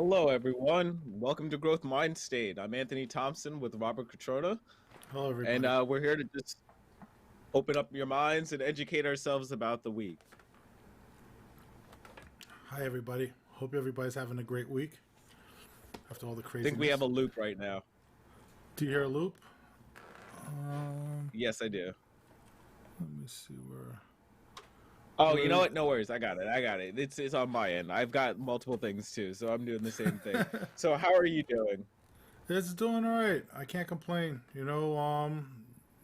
Hello, everyone. Welcome to Growth Mind State. I'm Anthony Thompson with Robert Catrona, Hello, and everybody. we're here to just open up your minds and educate ourselves about the week. Hi, everybody. Hope everybody's having a great week after all the I think we have craziness. a loop right now. Do you hear a loop? Um, Yes, I do. Let me see where. Oh, you know Where what? No worries. I got it. I got it. It's on my end. I've got multiple things too, so I'm doing the same thing. So, how are you doing? it's doing all right. I can't complain.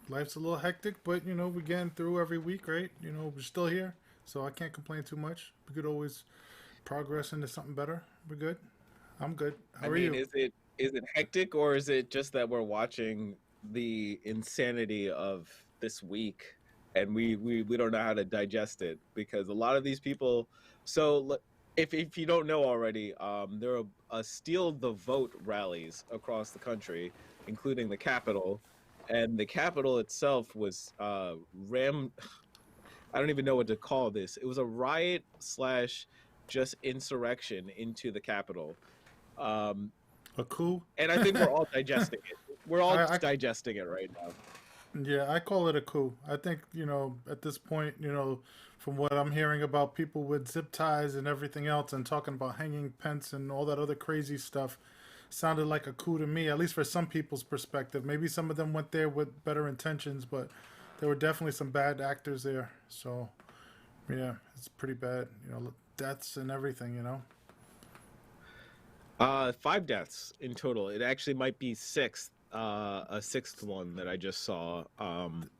Life's a little hectic, but we're getting through every week, right? We're still here, so I can't complain too much. We could always progress into something better. We're good. I'm good. I How are mean, you? is it hectic, or is it just that we're watching the insanity of this week and we don't know how to digest it? Because a lot of these people, so if you don't know already, there are steal the vote rallies across the country, including the Capitol, and the Capitol itself was ram. I don't even know what to call this. It was a riot slash just insurrection into the Capitol. Um, A coup? and I think we're all digesting it. We're all I digesting it right now. Yeah, I call it a coup. I think, at this point, from what I'm hearing about people with zip ties and everything else and talking about hanging Pence and all that other crazy stuff, sounded like a coup to me, at least for some people's perspective. Maybe some of them went there with better intentions, but there were definitely some bad actors there. So, yeah, it's pretty bad, deaths and everything. Five deaths in total. It actually might be sixth, a sixth one that I just saw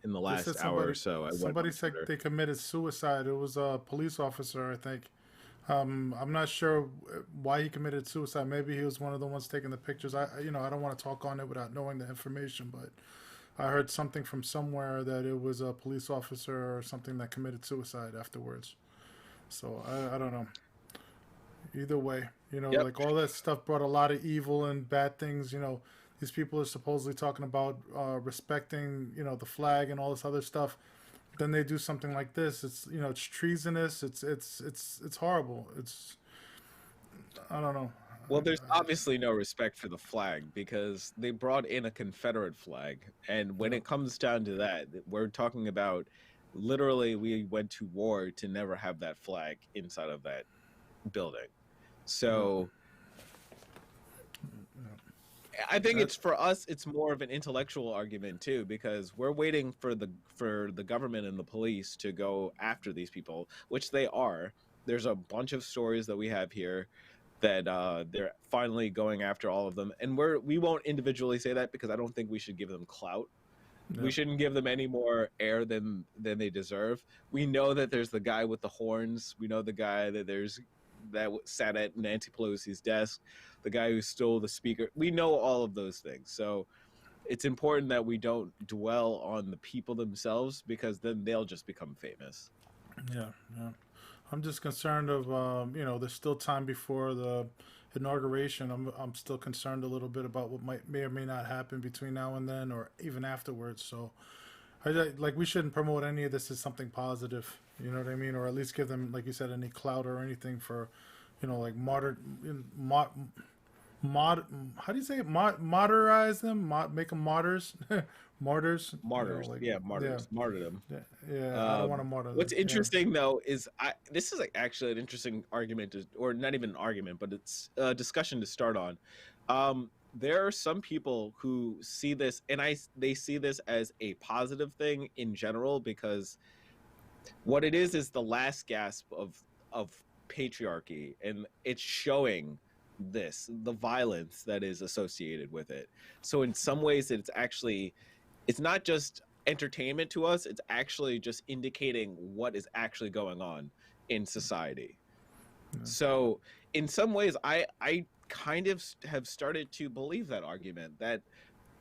in the They said last hour or somebody so. I went somebody on said Twitter. they committed suicide. It was a police officer, I think. I'm not sure why he committed suicide. Maybe he was one of the ones taking the pictures. I don't want to talk on it without knowing the information, but I heard something from somewhere that it was a police officer or something that committed suicide afterwards. So I don't know. Either way, Yep. like all that stuff brought a lot of evil and bad things. These people are supposedly talking about respecting, the flag and all this other stuff. Then they do something like this. It's treasonous. It's horrible. I don't know. Well, there's obviously no respect for the flag because they brought in a Confederate flag. And when Yeah. it comes down to that, we're talking about literally we went to war to never have that flag inside of that building. Yeah. So Yeah. I think That it's for us, it's more of an intellectual argument too, because we're waiting for the government and the police to go after these people, which they are. There's a bunch of stories that we have here that they're finally going after all of them, and we won't individually say that because I don't think we should give them clout. yeah. We shouldn't give them any more air than they deserve. We know that there's the guy with the horns. We know the guy that sat at Nancy Pelosi's desk, the guy who stole the speaker. We know all of those things. So it's important that we don't dwell on the people themselves because then they'll just become famous. Yeah. Yeah. I'm just concerned of there's still time before the inauguration. I'm still concerned a little bit about what may or may not happen between now and then, or even afterwards. So like we shouldn't promote any of this as something positive. You know what I mean? Or at least give them, like you said, any clout or anything for, like mod. How do you say it? Modernize them. Make them martyrs. Martyrs. Martyrs, Like yeah, yeah, martyrs, martyrdom. yeah, yeah. I don't want to Um, martyr them. what's Yeah. interesting though is this is like actually an interesting argument, or not even an argument, but it's a discussion to start on. There are some people who see this, and they see this as a positive thing in general because what it is the last gasp of patriarchy, and it's showing the violence that is associated with it. So in some ways, it's not just entertainment to us, it's actually just indicating what is actually going on in society. Yeah. So in some ways, I kind of have started to believe that argument that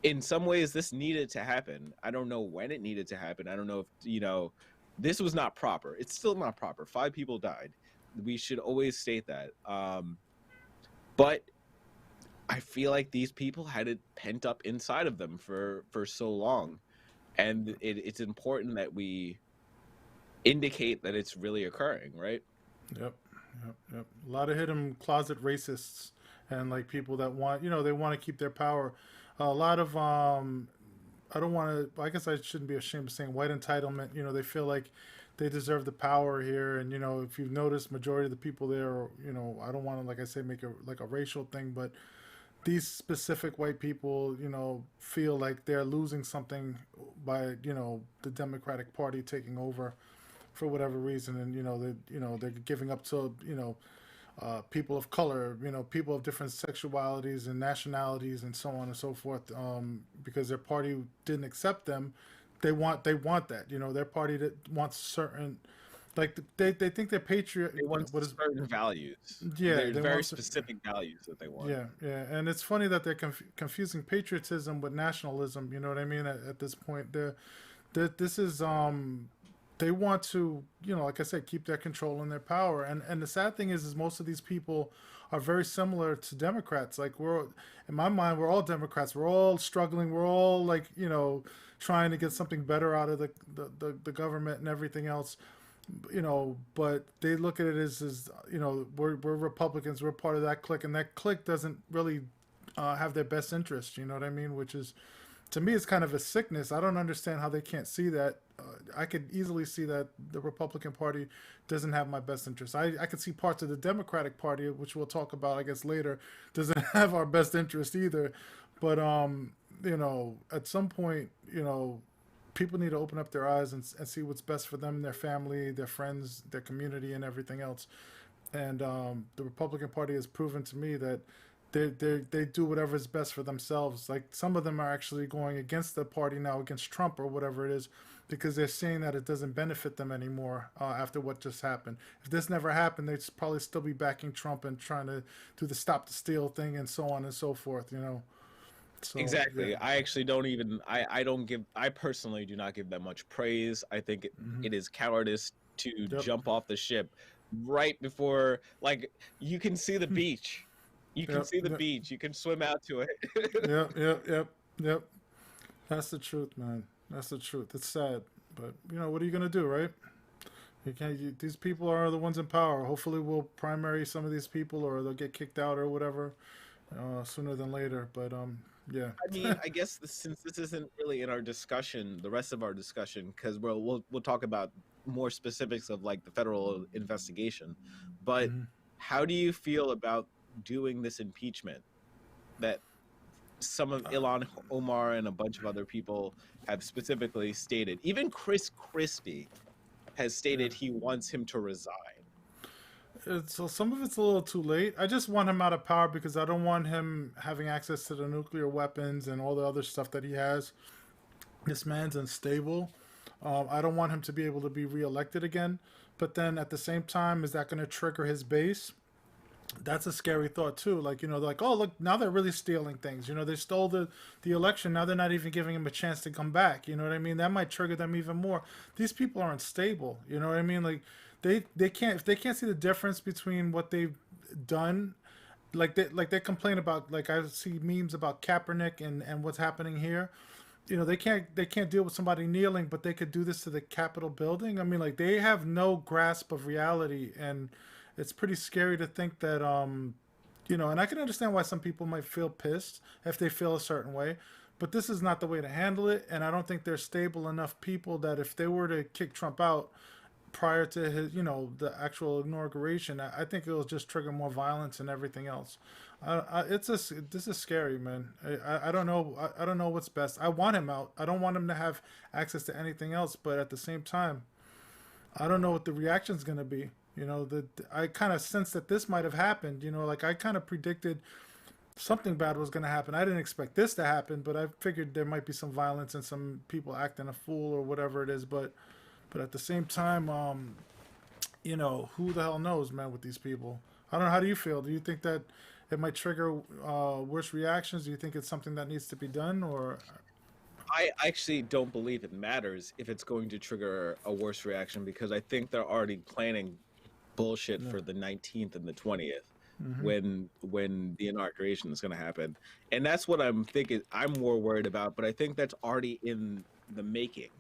in some ways this needed to happen. I don't know when it needed to happen. I don't know if this was not proper. It's still not proper. Five people died. We should always state that. But I feel like these people had it pent up inside of them for so long, and it's important that we indicate that it's really occurring, right? Yep, yep, yep. A lot of hidden closet racists and like people that want, they want to keep their power. A lot of I don't want to. I guess I shouldn't be ashamed of saying white entitlement. They feel like they deserve the power here, and if you've noticed, majority of the people there, I don't want to, like I say, make it like a racial thing, but these specific white people, feel like they're losing something by, the Democratic Party taking over for whatever reason, and they're giving up to people of color, people of different sexualities and nationalities, and so on and so forth, because their party didn't accept them. They want that, their party that wants certain, like they think they're patriot. They want What is certain values. Yeah, There's they very want. specific values that they want. Yeah, and it's funny that they're confusing patriotism with nationalism. You know what I mean? At this point, this is they want to, like I said, keep their control and their power. And the sad thing is most of these people are very similar to Democrats. Like in my mind, we're all Democrats. We're all struggling. We're all like trying to get something better out of the government and everything else. But they look at it as we're Republicans, we're part of that clique, and that clique doesn't really have their best interest. You know what I mean? Which is, to me, it's kind of a sickness. I don't understand how they can't see that. I could easily see that the Republican Party doesn't have my best interest. I could see parts of the Democratic Party, which we'll talk about, I guess, later, doesn't have our best interest either. But at some point, people need to open up their eyes and see what's best for them, their family, their friends, their community, and everything else. And the Republican Party has proven to me that they do whatever is best for themselves. Like some of them are actually going against the party now, against Trump or whatever it is, because they're saying that it doesn't benefit them anymore after what just happened. If this never happened, they'd probably still be backing Trump and trying to do the stop the steal thing and so on and so forth. So Exactly. yeah. I actually don't even. I don't give. I personally do not give them much praise. I think Hmm. it is cowardice to Yep. jump off the ship right before, like, you can see the beach. You can Yep. see the Yep. beach. You can swim out to it. Yep. Yep. Yep. Yep. That's the truth, man. That's the truth. It's sad, but what are you gonna do, right? You can't. These people are the ones in power. Hopefully, we'll primary some of these people, or they'll get kicked out or whatever sooner than later. But yeah. I mean, I guess since this isn't really in our discussion, the rest of our discussion, because we'll talk about more specifics of like the federal investigation. But Mhm. how do you feel about doing this impeachment that some of Elon, Omar, and a bunch of other people have specifically stated? Even Chris Christie has Yeah. stated he wants him to resign. So some of it's a little too late. I just want him out of power because I don't want him having access to the nuclear weapons and all the other stuff that he has. This man's unstable. I don't want him to be able to be reelected again. But then at the same time, is that going to trigger his base? That's a scary thought too. Like they're like, oh look, now they're really stealing things. They stole the election. Now they're not even giving him a chance to come back. You know what I mean? That might trigger them even more. These people are unstable. You know what I mean? Like they can't, if they can't see the difference between what they've done. They complain about, like I see memes about Kaepernick and what's happening here. They can't deal with somebody kneeling, but they could do this to the Capitol building. I mean, like they have no grasp of reality, and it's pretty scary to think that and I can understand why some people might feel pissed if they feel a certain way, but this is not the way to handle it. And I don't think they're stable enough people that if they were to kick Trump out prior to his, the actual inauguration, I think it'll just trigger more violence and everything else. This is scary, man. I don't know. I don't know what's best. I want him out. I don't want him to have access to anything else. But at the same time, I don't know what the reaction's gonna be. I kind of sense that this might have happened. Like I kind of predicted something bad was gonna happen. I didn't expect this to happen, but I figured there might be some violence and some people acting a fool or whatever it is. But at the same time, who the hell knows, man, with these people? I don't know. How do you feel? Do you think that it might trigger worse reactions? Do you think it's something that needs to be done, or? I actually don't believe it matters if it's going to trigger a worse reaction, because I think they're already planning bullshit Yeah. for the 19th and the 20th, Mm-hmm. when the inauguration is going to happen. And that's what I'm thinking I'm more worried about, but I think that's already in the makings.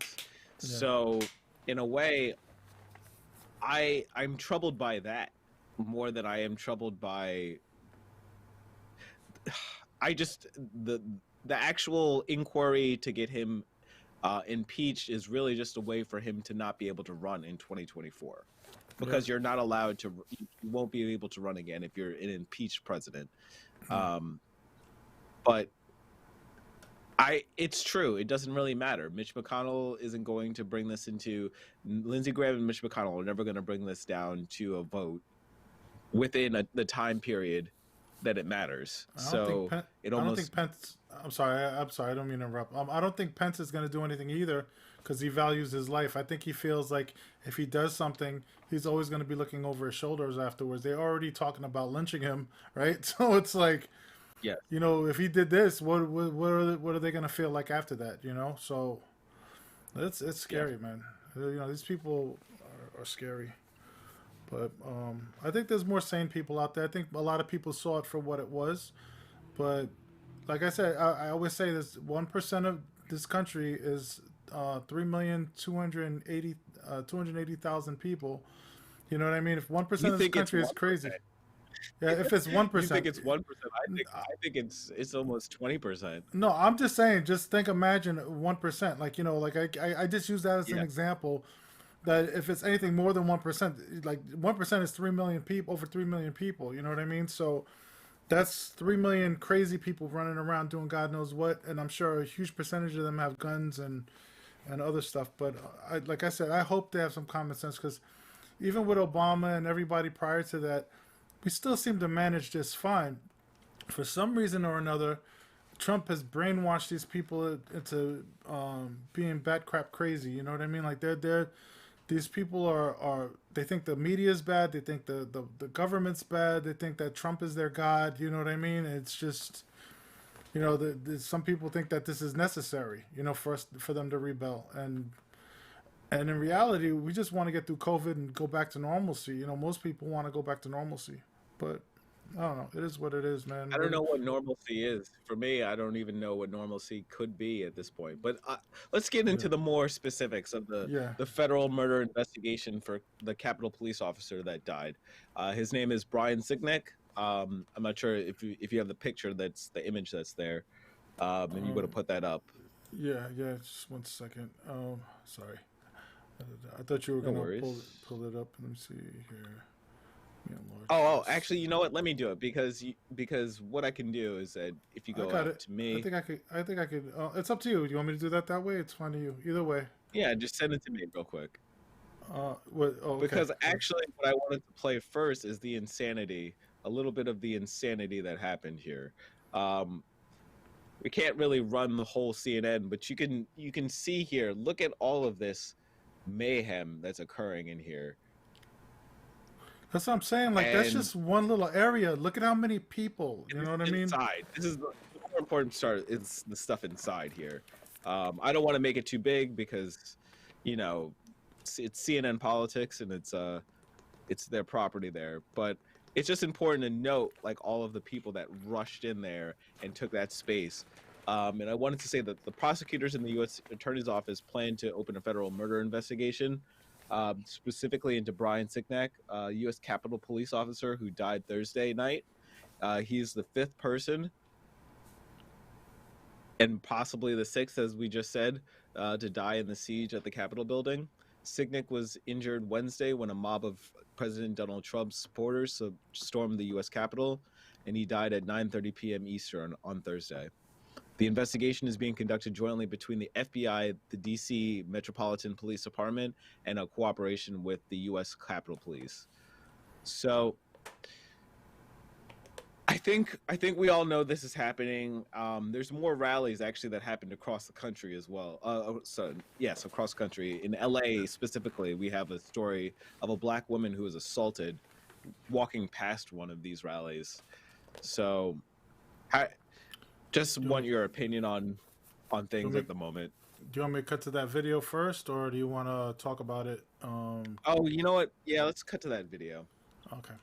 Yeah. So in a way, I'm troubled by that more than I am troubled by I just the actual inquiry to get him impeached is really just a way for him to not be able to run in 2024, Yeah. because you're not allowed to. You won't be able to run again if you're an impeached president. But it's true. It doesn't really matter. Mitch McConnell isn't going to bring this into. Lindsey Graham and Mitch McConnell are never going to bring this down to a vote within the time period that it matters. So it almost. I don't think Pence. I'm sorry. I'm sorry. I don't mean to interrupt. I don't think Pence is going to do anything either, because he values his life. I think he feels like if he does something, he's always going to be looking over his shoulders afterwards. They're already talking about lynching him, right? So it's like, Yeah. you know, if he did this, what are they going to feel like after that? You know, so it's scary, yeah. Man. You know, these people are scary. But I think there's more sane people out there. I think a lot of people saw it for what it was. But like I said, I always say this: 1% of this country is 3,280,000 people. You know what I mean? If 1% of this country is crazy. Yeah, if it's 1%, you think it's 1%? I think it's almost 20%. No, I'm just saying. Just imagine 1%. Like, you know, like I just use that as an example. That if it's anything more than 1%, like 1% is 3 million people, over 3 million people. You know what I mean? So that's 3 million crazy people running around doing God knows what, and I'm sure a huge percentage of them have guns and other stuff. But like I said, I hope they have some common sense, because even with Obama and everybody prior to that, we still seem to manage this fine. For some reason or another, Trump has brainwashed these people into being bat crap crazy. You know what I mean? Like these people are they think the media is bad. They think the government's bad. They think that Trump is their god. You know what I mean? It's just, you know, some people think that this is necessary, you know, for them to rebel. And in reality, we just want to get through COVID and go back to normalcy. You know, most people want to go back to normalcy. But I don't know. It is what it is, man. I don't know what normalcy is. For me, I don't even know what normalcy could be at this point. But let's get into the more specifics of the federal murder investigation for the Capitol Police officer that died. His name is Brian Sicknick. I'm not sure if you have the picture, that's the image that's there, and you would have put that up. Yeah. Just 1 second. Sorry. I thought you were going to pull it up. Let me see here. Actually, you know what? Let me do it, because what I can do is that if you go up to me, I think I could. It's up to you. Do you want me to do that way? It's fine to you. Either way. Yeah, just send it to me real quick. Okay. Because actually, what I wanted to play first is the insanity, a little bit of the insanity that happened here. We can't really run the whole CNN, but you can see here. Look at all of this mayhem that's occurring in here. That's what I'm saying. Like, that's just one little area. Look at how many people. You know what I mean? Inside. This is the more important start. It's the stuff inside here. I don't want to make it too big, because, you know, it's CNN politics, and it's their property there. But it's just important to note, like, all of the people that rushed in there and took that space. And I wanted to say that the prosecutors in the U.S. Attorney's Office plan to open a federal murder investigation, specifically into Brian Sicknick, U.S. Capitol Police officer who died Thursday night. He's the 5th person, and possibly the 6th, as we just said, to die in the siege at the Capitol building. Sicknick was injured Wednesday when a mob of President Donald Trump's supporters stormed the U.S. Capitol, and he died at 9:30 p.m. Eastern on Thursday. The investigation is being conducted jointly between the FBI, the D.C. Metropolitan Police Department, and a cooperation with the U.S. Capitol Police. So I think we all know this is happening. There's more rallies actually that happened across the country as well. Across country. In L.A. specifically, we have a story of a black woman who was assaulted walking past one of these rallies. So just want your opinion on things at the moment. Do you want me to cut to that video first, or do you want to talk about it? Oh, you know what? Yeah, let's cut to that video. Okay.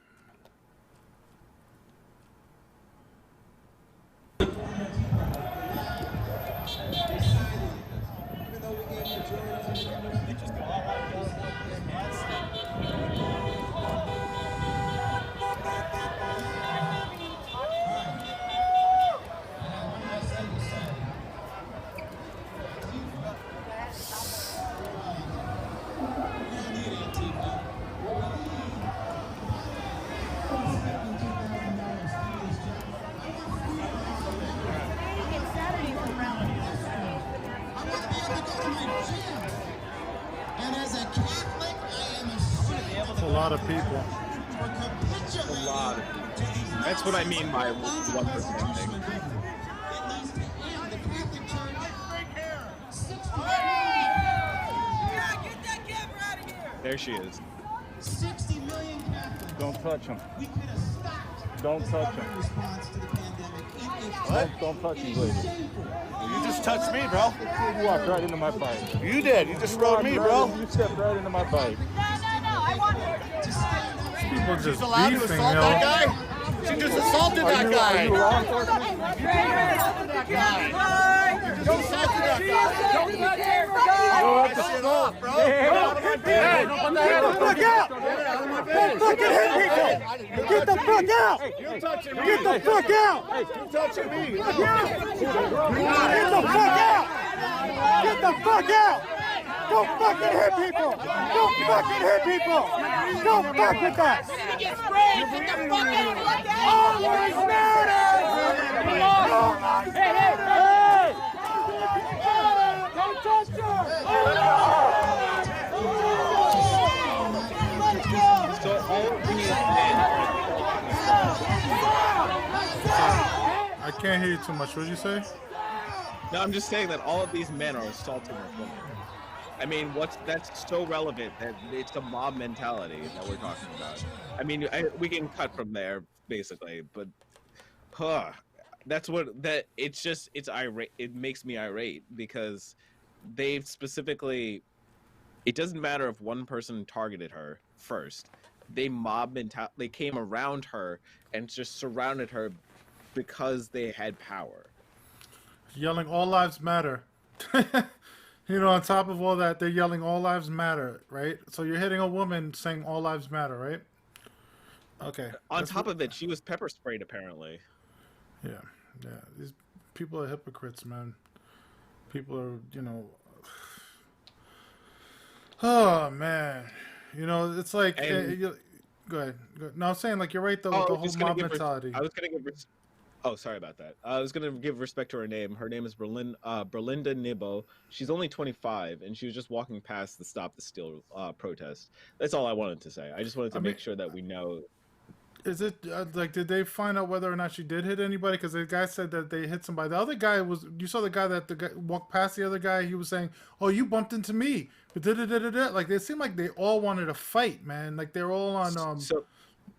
It's a lot of people. A lot of people. That's what I mean by 1% thing. There she is. 60 million Catholics. Don't touch him. We could have stopped. Don't touch him. Response to the pandemic. Don't touch him, lady. You just touched me, bro. You walked right into my bike. You did. You just rode me, bro. You stepped right into my bike. No, I want her. People just She's allowed to beefing, assault yo. that guy? She just assaulted that guy. Are you law enforcement? You just assaulted that guy. Go That shit off, bro. Get out of my bed. Get the fuck out! Don't fucking hit people. Get the fuck out! You're touching me. Get the fuck out! You're touching me. Get the fuck out! Get the fuck out! Don't fucking hit people! Don't fucking hit people! Don't fuck with that! Get sprayed. Get the fuck out. All lives matter! Hey! Don't touch her! So all these men, I can't hear you too much. What did you say? no, I'm just saying that all of these men are assaulting this woman. I mean, that's so relevant that it's a mob mentality that we're talking about. I mean, we can cut from there basically, but that's it's irate. It makes me irate because they've specifically. It doesn't matter if one person targeted her first. They they came around her and just surrounded her because they had power. Yelling "All lives matter." You know, on top of all that, they're yelling "All lives matter," right? So you're hitting a woman saying "All lives matter," right? Okay. On top of it, she was pepper sprayed apparently. Yeah. These people are hypocrites, man. People are, you know. Oh man, you know it's like. Go ahead. No, I'm saying like you're right though with the whole mob mentality. I was gonna give. Oh, sorry about that. I was gonna give respect to her name. Her name is Berlinda Nibbo. She's only 25, and she was just walking past the Stop the Steal protest. That's all I wanted to say. I just wanted to make sure that we know. Is it like did they find out whether or not she did hit anybody? Because the guy said that they hit somebody. The other guy was. You saw the guy walked past the other guy. He was saying, "Oh, you bumped into me." But like they seemed like they all wanted to fight, man. Like they're all on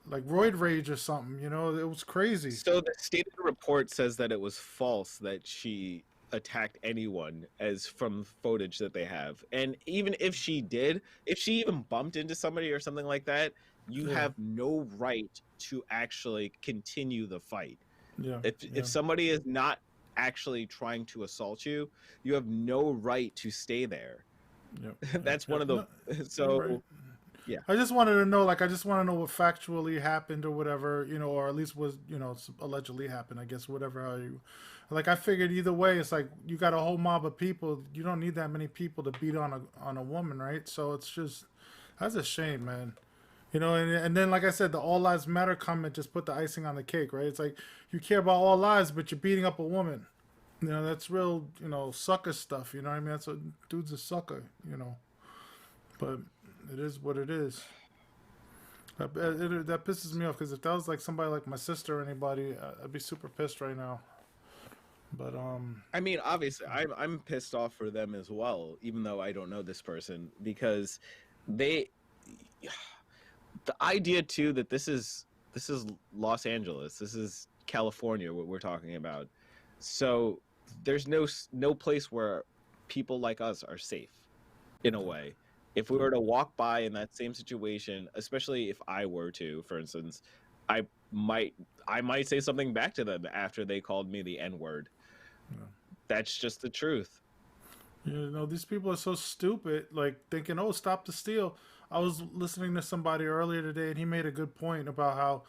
like roid rage or something. You know, it was crazy. So the state of the report says that it was false that she attacked anyone, as from footage that they have. And even if she did, if she even bumped into somebody or something like that, you have no right to actually continue the fight. If somebody is not actually trying to assault you, you have no right to stay there. That's one of the yeah. I just wanted to know, like, I just want to know what factually happened or whatever, you know, or at least was, you know, allegedly happened, I guess, whatever. How you, like, I figured either way, it's like you got a whole mob of people. You don't need that many people to beat on a woman, right? So it's just, that's a shame, man. You know, and then, like I said, the All Lives Matter comment just put the icing on the cake, right? It's like you care about all lives, but you're beating up a woman. You know, that's real, you know, sucker stuff. You know what I mean? That's what dude's a sucker, you know. But it is what it is. That pisses me off because if that was like somebody like my sister or anybody, I'd be super pissed right now. But I mean, obviously, I'm pissed off for them as well, even though I don't know this person, because the idea too that this is Los Angeles, this is California, what we're talking about. So there's no place where people like us are safe, in a way. If we were to walk by in that same situation, especially if I were to, for instance, I might say something back to them after they called me the N-word. Yeah. That's just the truth. You know, these people are so stupid, like thinking, "Oh, stop the steal." I was listening to somebody earlier today, and he made a good point about how,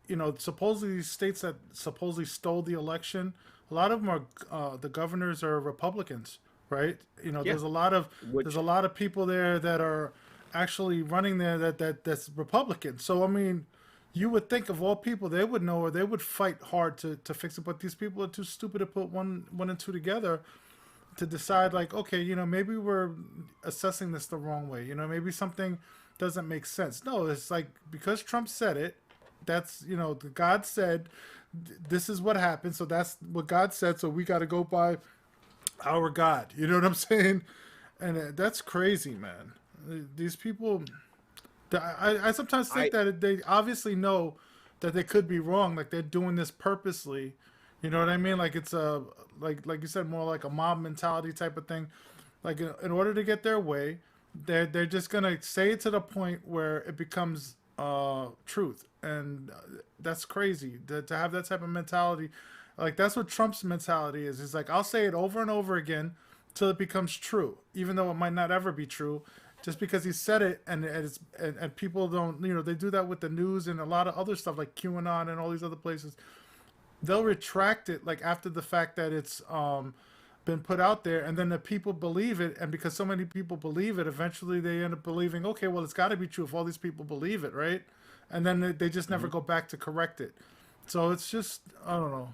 you know, supposedly these states that supposedly stole the election, a lot of them are the governors are Republicans. Right, you know, there's a lot of people there that are actually running there that's Republican. So I mean, you would think of all people they would know or they would fight hard to fix it, but these people are too stupid to put one and two together to decide like, okay, maybe we're assessing this the wrong way. Maybe something doesn't make sense. No, it's like because Trump said it, that's the God said this is what happened, so that's what God said, so we got to go by our God. You know what I'm saying? And that's crazy, man. These people, I sometimes think that they obviously know that they could be wrong, like they're doing this purposely. You know what I mean? Like it's a like you said, more like a mob mentality type of thing. Like in order to get their way, they're just gonna say it to the point where it becomes truth, and that's crazy to have that type of mentality. Like that's what Trump's mentality is. He's like, I'll say it over and over again till it becomes true, even though it might not ever be true. Just because he said it, and people don't, they do that with the news and a lot of other stuff like QAnon and all these other places. They'll retract it like after the fact that it's been put out there, and then the people believe it, and because so many people believe it, eventually they end up believing, okay, well, it's got to be true if all these people believe it, right? And then they just never go back to correct it. So it's just, I don't know.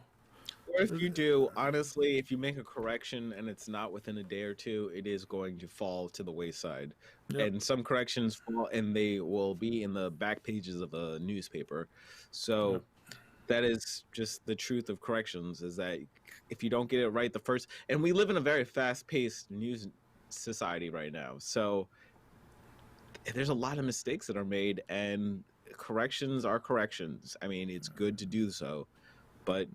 Or if you do, honestly, if you make a correction and it's not within a day or two, it is going to fall to the wayside. Yep. And some corrections fall, and they will be in the back pages of a newspaper. So Yep. that is just the truth of corrections, is that if you don't get it right the first, and we live in a very fast-paced news society right now, so there's a lot of mistakes that are made, and corrections are corrections. I mean, it's good to do so, but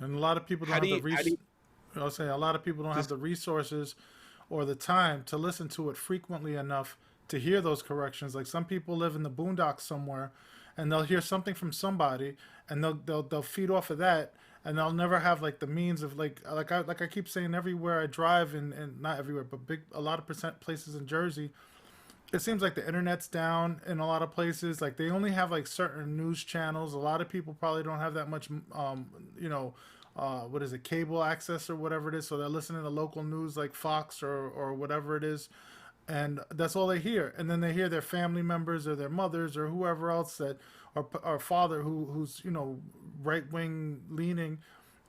And a lot of people don't have the I'll say a lot of people don't have the resources or the time to listen to it frequently enough to hear those corrections. Like some people live in the boondocks somewhere, and they'll hear something from somebody, and they'll feed off of that, and they'll never have like the means of like I keep saying, everywhere I drive, and not everywhere, but a lot of places in Jersey, it seems like the internet's down in a lot of places. Like they only have like certain news channels. A lot of people probably don't have that much, what is it, cable access or whatever it is. So they're listening to local news like Fox or whatever it is. And that's all they hear. And then they hear their family members or their mothers or whoever else or father who's, right wing leaning.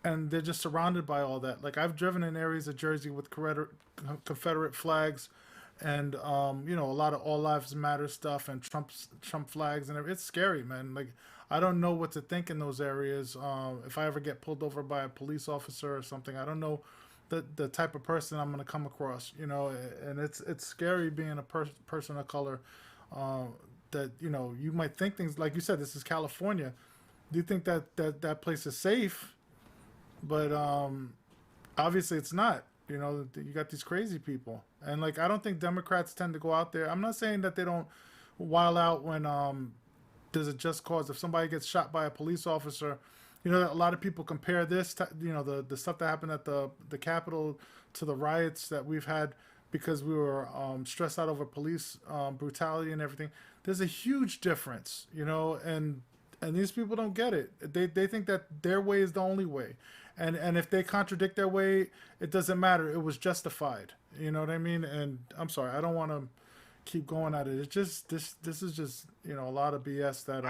And they're just surrounded by all that. Like I've driven in areas of Jersey with Confederate flags, and a lot of All Lives Matter stuff and Trump flags and everything. It's scary, man. Like I don't know what to think in those areas. If I ever get pulled over by a police officer or something, I don't know the type of person I'm going to come across. And it's scary being a person of color. That you might think things like you said. This is California. Do you think that place is safe? But obviously it's not. You got these crazy people, and like I don't think Democrats tend to go out there. I'm not saying that they don't wild out when there's a just cause. If somebody gets shot by a police officer, a lot of people compare this to, the stuff that happened at the Capitol to the riots that we've had because we were stressed out over police brutality and everything. There's a huge difference, and these people don't get it. They think that their way is the only way. And if they contradict their way, it doesn't matter. It was justified. You know what I mean? And I'm sorry, I don't want to keep going at it. It's just this is just a lot of BS that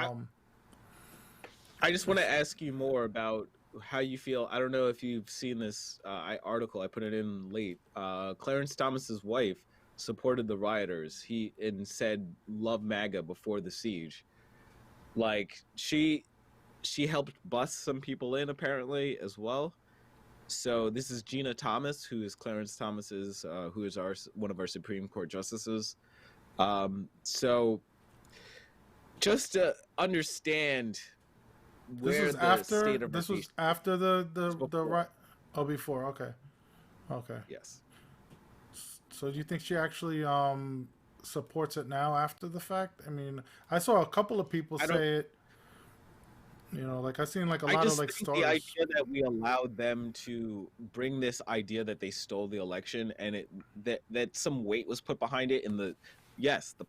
I just want to ask you more about how you feel. I don't know if you've seen this article. I put it in late. Clarence Thomas's wife supported the rioters. And said "Love MAGA" before the siege. Like she helped bust some people in apparently as well. So this is Gina Thomas, who is Clarence Thomas's, who is one of our Supreme Court justices. So just to understand where this was after the right. Oh, before. Okay. Yes. So do you think she actually supports it now after the fact? I mean, I saw a couple of people say it. Like I've seen like a lot of like stories. The idea that we allowed them to bring this idea that they stole the election, and that some weight was put behind it, and the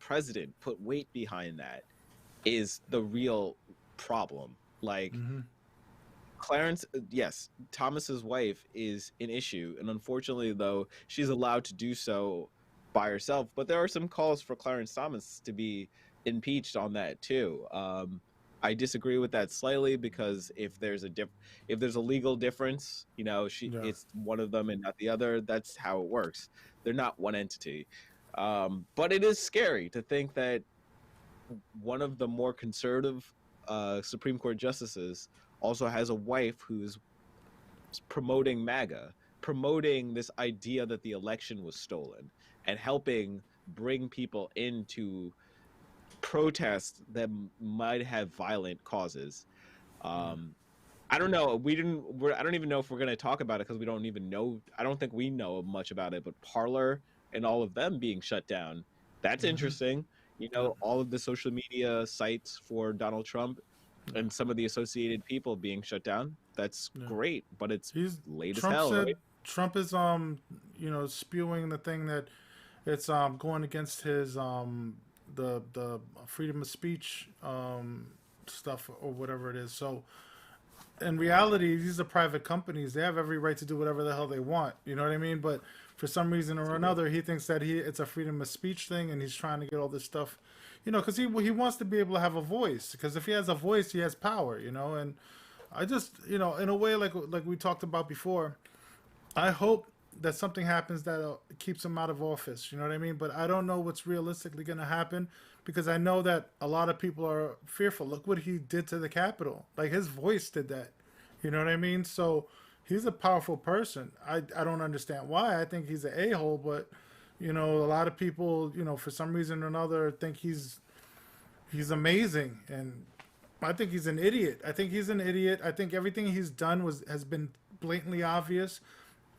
president put weight behind that, is the real problem. Like Clarence, yes, Thomas's wife is an issue, and unfortunately, though, she's allowed to do so by herself. But there are some calls for Clarence Thomas to be impeached on that too. I disagree with that slightly because if there's a legal difference, Yeah. it's one of them and not the other. That's how it works. They're not one entity. But it is scary to think that one of the more conservative Supreme Court justices also has a wife who's promoting MAGA, promoting this idea that the election was stolen, and helping bring people into protests that might have violent causes. I don't know. I don't even know if we're going to talk about it because we don't even know. I don't think we know much about it. But Parler and all of them being shut down, that's interesting. All of the social media sites for Donald Trump and some of the associated people being shut down. That's great, but it's late Trump as hell, said, right? Trump is spewing the thing that it's going against his the freedom of speech stuff or whatever it is. So in reality, these are private companies. They have every right to do whatever the hell they want. You know what I mean? But for some reason or another, he thinks that it's a freedom of speech thing, and he's trying to get all this stuff, because he wants to be able to have a voice. Because if he has a voice, he has power. And I just, in a way, like we talked about before, I hope that something happens that keeps him out of office. You know what I mean? But I don't know what's realistically going to happen because I know that a lot of people are fearful. Look what he did to the Capitol. Like his voice did that. You know what I mean? So he's a powerful person. I don't understand why. I think he's an a-hole, but a lot of people, for some reason or another, think he's amazing, and I think he's an idiot. I think everything he's done has been blatantly obvious.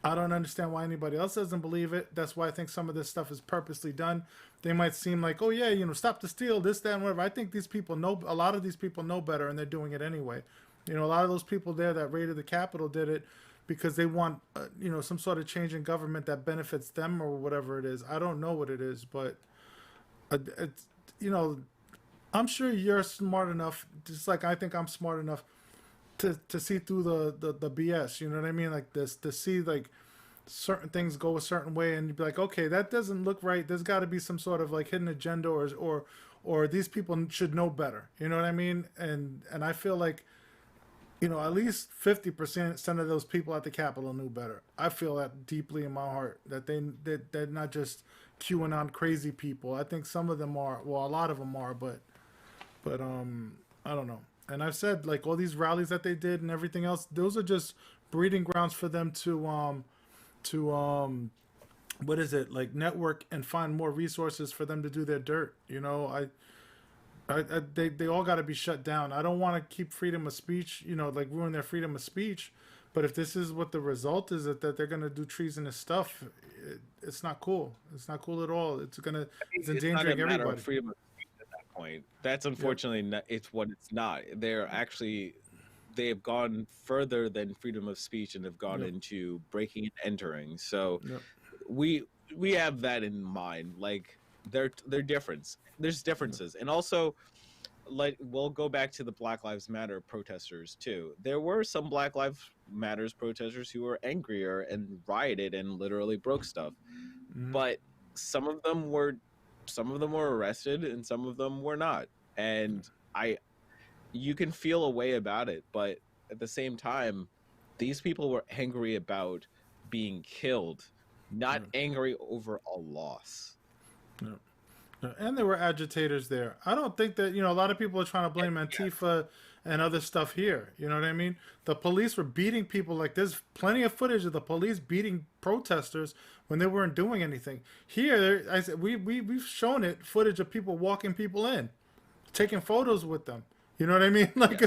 I don't understand why anybody else doesn't believe it. That's why I think some of this stuff is purposely done. They might seem like, oh yeah, stop the steal, this, that, and whatever. I think a lot of these people know better, and they're doing it anyway. A lot of those people there that raided the Capitol did it because they want, some sort of change in government that benefits them or whatever it is. I don't know what it is, but it's, I'm sure you're smart enough, just like I think I'm smart enough to see through the BS. You know what I mean? Like this, to see like certain things go a certain way, and you'd be like, okay, that doesn't look right. There's got to be some sort of like hidden agenda, or these people should know better. You know what I mean? And I feel like, at least 50% of those people at the Capitol knew better. I feel that deeply in my heart, that they're not just QAnon crazy people. I think some of them are. Well, a lot of them are, but I don't know. And I've said, like, all these rallies that they did and everything else, those are just breeding grounds for them to what is it, like, network and find more resources for them to do their dirt. They all got to be shut down. I don't want to keep freedom of speech, like ruin their freedom of speech. But if this is what the result is, that they're going to do treasonous stuff, it's not cool. It's not cool at all. It's endangering everybody. Of freedom of speech at that point. That's unfortunately not, it's what it's not. They have gone further than freedom of speech and have gone into breaking and entering. So we have that in mind. Like they're different. There's differences, and also, like, we'll go back to the Black Lives Matter protesters too. There were some Black Lives Matters protesters who were angrier and rioted and literally broke stuff, but some of them were arrested and some of them were not. And you can feel a way about it, but at the same time, these people were angry about being killed, not angry over a loss. And there were agitators there. I don't think that, a lot of people are trying to blame Antifa and other stuff here. You know what I mean? The police were beating people. Like, there's plenty of footage of the police beating protesters when they weren't doing anything. Here, I said we've shown it, footage of people walking people in, taking photos with them. You know what I mean? Like,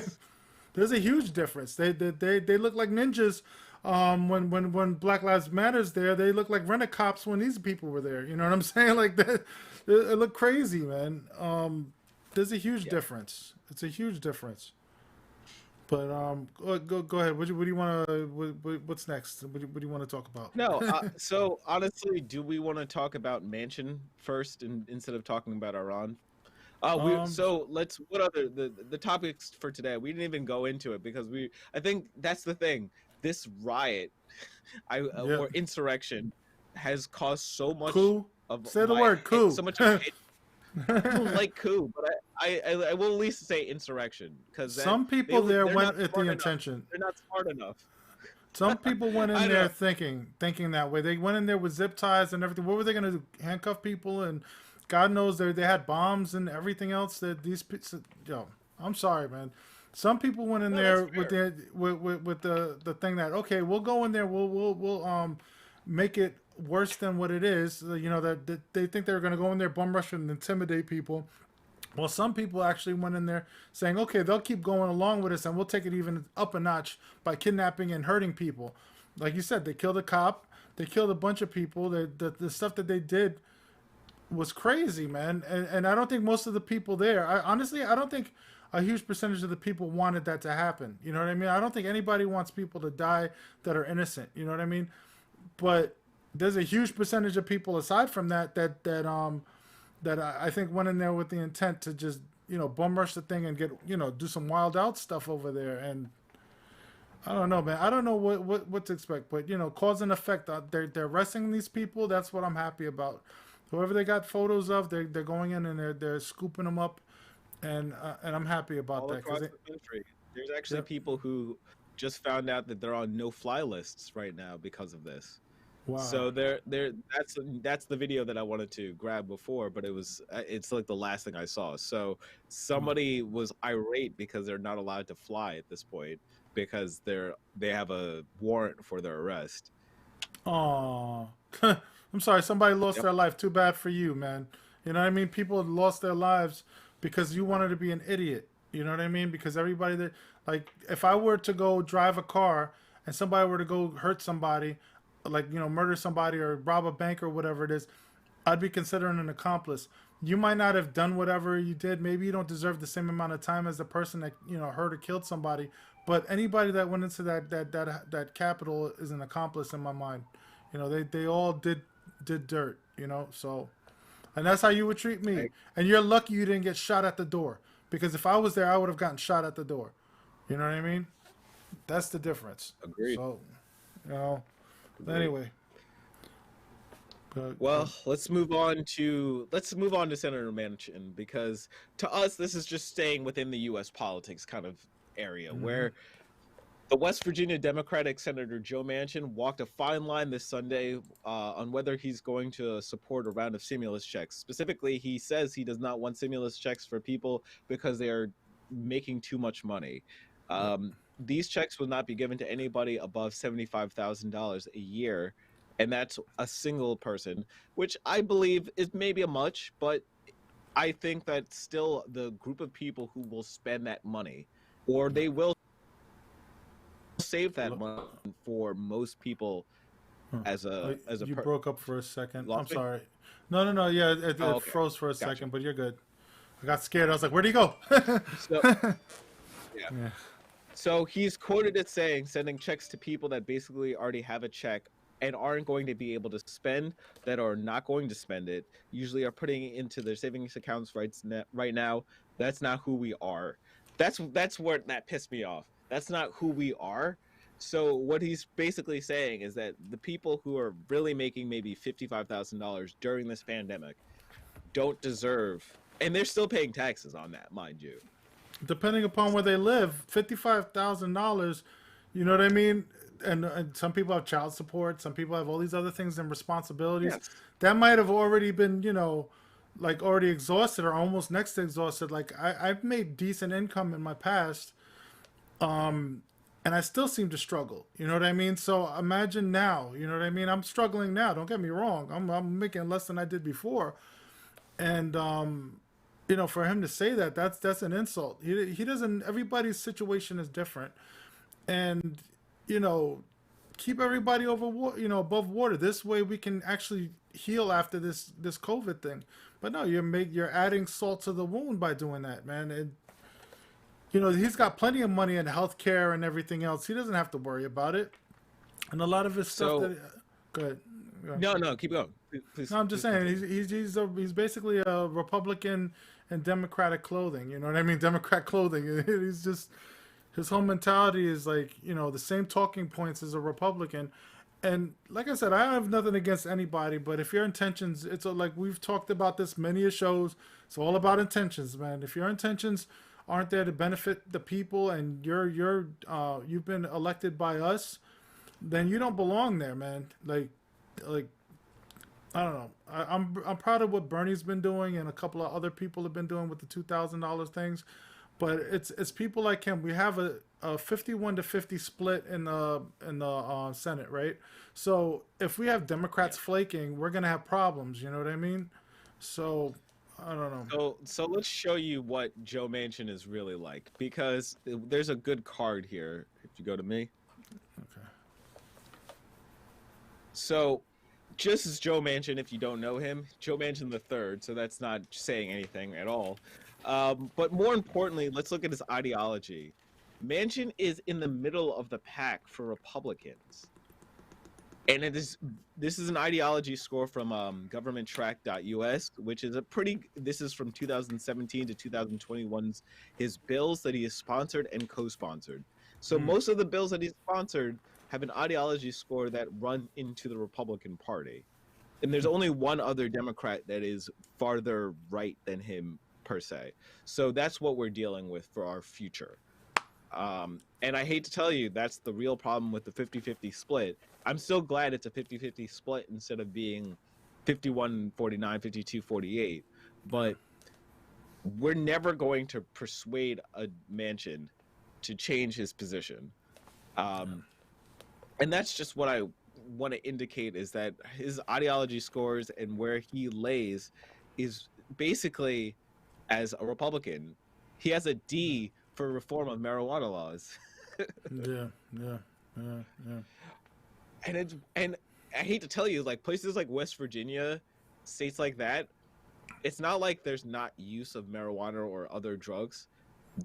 there's a huge difference. They look like ninjas. When Black Lives Matter's there, they look like rent-a-cops when these people were there. You know what I'm saying? Like, that, it looked crazy, man. There's a huge difference. It's a huge difference. But go ahead. What do you want to? What's next? What do you want to talk about? No. So honestly, do we want to talk about Manchin first instead of talking about Iran? So let's. What other the topics for today? We didn't even go into it because I think that's the thing. This riot, or insurrection, has caused so much coup. of Say the word coup. So much. I don't like coup, but I will at least say insurrection because Some people there they're went not with the smart enough. intention. They're not smart enough. Some people went in I there know. thinking that way. They went in there with zip ties and everything. What were they going to do? Handcuff people? And God knows they had bombs and everything else. That these yo, I'm sorry, man. Some people went in No, there that's with fair. with the thing that, okay, we'll go in there. We'll make it worse than what it is. You know that they think they're going to go in there, bum rush and intimidate people. Well, some people actually went in there saying, okay, they'll keep going along with us and we'll take it even up a notch by kidnapping and hurting people. Like you said, they killed a cop, they killed a bunch of people. The stuff that they did was crazy, man. And I don't think most of the people there, honestly, I don't think a huge percentage of the people wanted that to happen. You know what I mean? I don't think anybody wants people to die that are innocent. You know what I mean? But there's a huge percentage of people aside from that I think went in there with the intent to just, bum rush the thing and get, do some wild out stuff over there. And I don't know, man. I don't know what to expect, but cause and effect. They're arresting these people. That's what I'm happy about. Whoever they got photos of, they're going in and they're scooping them up, and I'm happy about All that. across the country. There's actually Yep. people who just found out that they're on no-fly lists right now because of this. Wow. So that's the video that I wanted to grab before, but it's like the last thing I saw. So somebody was irate because they're not allowed to fly at this point because they have a warrant for their arrest. Oh, I'm sorry. Somebody lost Yep. their life. Too bad for you, man. You know what I mean? People lost their lives because you wanted to be an idiot. You know what I mean? Because everybody that, like, if I were to go drive a car and somebody were to go hurt somebody, like, murder somebody or rob a bank or whatever it is, I'd be considered an accomplice. You might not have done whatever you did. Maybe you don't deserve the same amount of time as the person that hurt or killed somebody. But anybody that went into that capital is an accomplice in my mind. They all did dirt. So, and that's how you would treat me. Right. And you're lucky you didn't get shot at the door, because if I was there, I would have gotten shot at the door. You know what I mean? That's the difference. Agreed. So, anyway. Well, let's move on to Senator Manchin, because to us this is just staying within the U.S. politics kind of area where the West Virginia Democratic Senator Joe Manchin walked a fine line this Sunday on whether he's going to support a round of stimulus checks. Specifically, he says he does not want stimulus checks for people because they are making too much money. These checks will not be given to anybody above $75,000 a year, and that's a single person, which I believe is maybe a much, but I think that still the group of people who will spend that money, or they will save that money for most people as a you broke up for a second. I'm Lost me? sorry. No. Yeah, it okay. froze for a Gotcha. second, but you're good. I got scared. I was like, where'd he go? So, Yeah. So he's quoted as saying, sending checks to people that basically already have a check and aren't going to be able to spend, that are not going to spend it, usually are putting it into their savings accounts right now. That's not who we are. That's where that pissed me off. That's not who we are. So what he's basically saying is that the people who are really making maybe $55,000 during this pandemic don't deserve, and they're still paying taxes on that, mind you. Depending upon where they live, $55,000, you know what I mean? And some people have child support, some people have all these other things and responsibilities. Yes. That might have already been, like already exhausted or almost next to exhausted. Like I've made decent income in my past, and I still seem to struggle. You know what I mean? So imagine now, you know what I mean? I'm struggling now. Don't get me wrong. I'm making less than I did before. And, for him to say that's an insult. He doesn't, everybody's situation is different. And, keep everybody above water. This way we can actually heal after this COVID thing. But no, you're adding salt to the wound by doing that, man. And, he's got plenty of money in healthcare and everything else. He doesn't have to worry about it. And a lot of his stuff go ahead. No, keep going. Please. No, I'm just saying he's basically a Republican in Democratic clothing. You know what I mean? Democrat clothing. He's just, his whole mentality is like, the same talking points as a Republican, And like I said, I have nothing against anybody, but if your intentions, it's like we've talked about this many a shows. It's all about intentions, man. If your intentions aren't there to benefit the people, and you've been elected by us, then you don't belong there, man. Like I don't know. I'm proud of what Bernie's been doing, and a couple of other people have been doing with the $2,000 things. But it's people like him. We have a 51-50 split in the Senate, right? So if we have Democrats flaking, we're gonna have problems. You know what I mean? So I don't know. So let's show you what Joe Manchin is really like, because there's a good card here. If you go to me. Okay. So, just as Joe Manchin, if you don't know him, Joe Manchin the third. So that's not saying anything at all. But more importantly, let's look at his ideology. Manchin is in the middle of the pack for Republicans, and this is an ideology score from governmenttrack.us, which is this is from 2017 to 2021's his bills that he has sponsored and co-sponsored. So most of the bills that he's sponsored have an ideology score that run into the Republican Party. And there's only one other Democrat that is farther right than him, per se. So that's what we're dealing with for our future. And I hate to tell you, that's the real problem with the 50-50 split. I'm still glad it's a 50-50 split instead of being 51-49, 52-48. But we're never going to persuade a Manchin to change his position. And that's just what I want to indicate, is that his ideology scores and where he lays is basically, as a Republican, he has a D for reform of marijuana laws. Yeah. And I hate to tell you, like places like West Virginia, states like that, it's not like there's not use of marijuana or other drugs.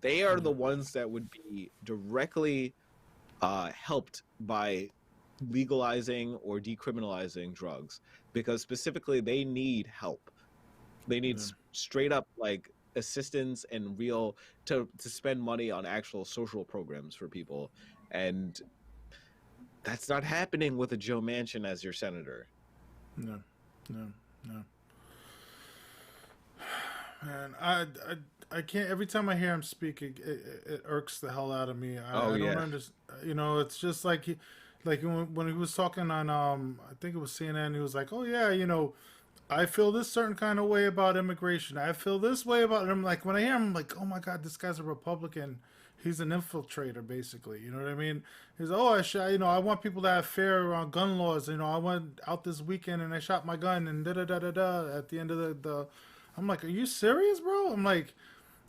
They are the ones that would be directly helped by legalizing or decriminalizing drugs, because specifically they need help. They need straight up like assistance and real to spend money on actual social programs for people, and that's not happening with a Joe Manchin as your senator. No. Man, I can't. Every time I hear him speak, it irks the hell out of me. I don't understand. You know, it's just like when he was talking on I think it was CNN. He was like, "Oh yeah, you know, I feel this certain kind of way about immigration. I feel this way about it." I'm like, when I hear him, I'm like, "Oh my God, this guy's a Republican. He's an infiltrator, basically." You know what I mean? He's, "Oh, I want people to have fair gun laws. You know, I went out this weekend and I shot my gun and da da da da da." At the end of the I'm like, "Are you serious, bro?" I'm like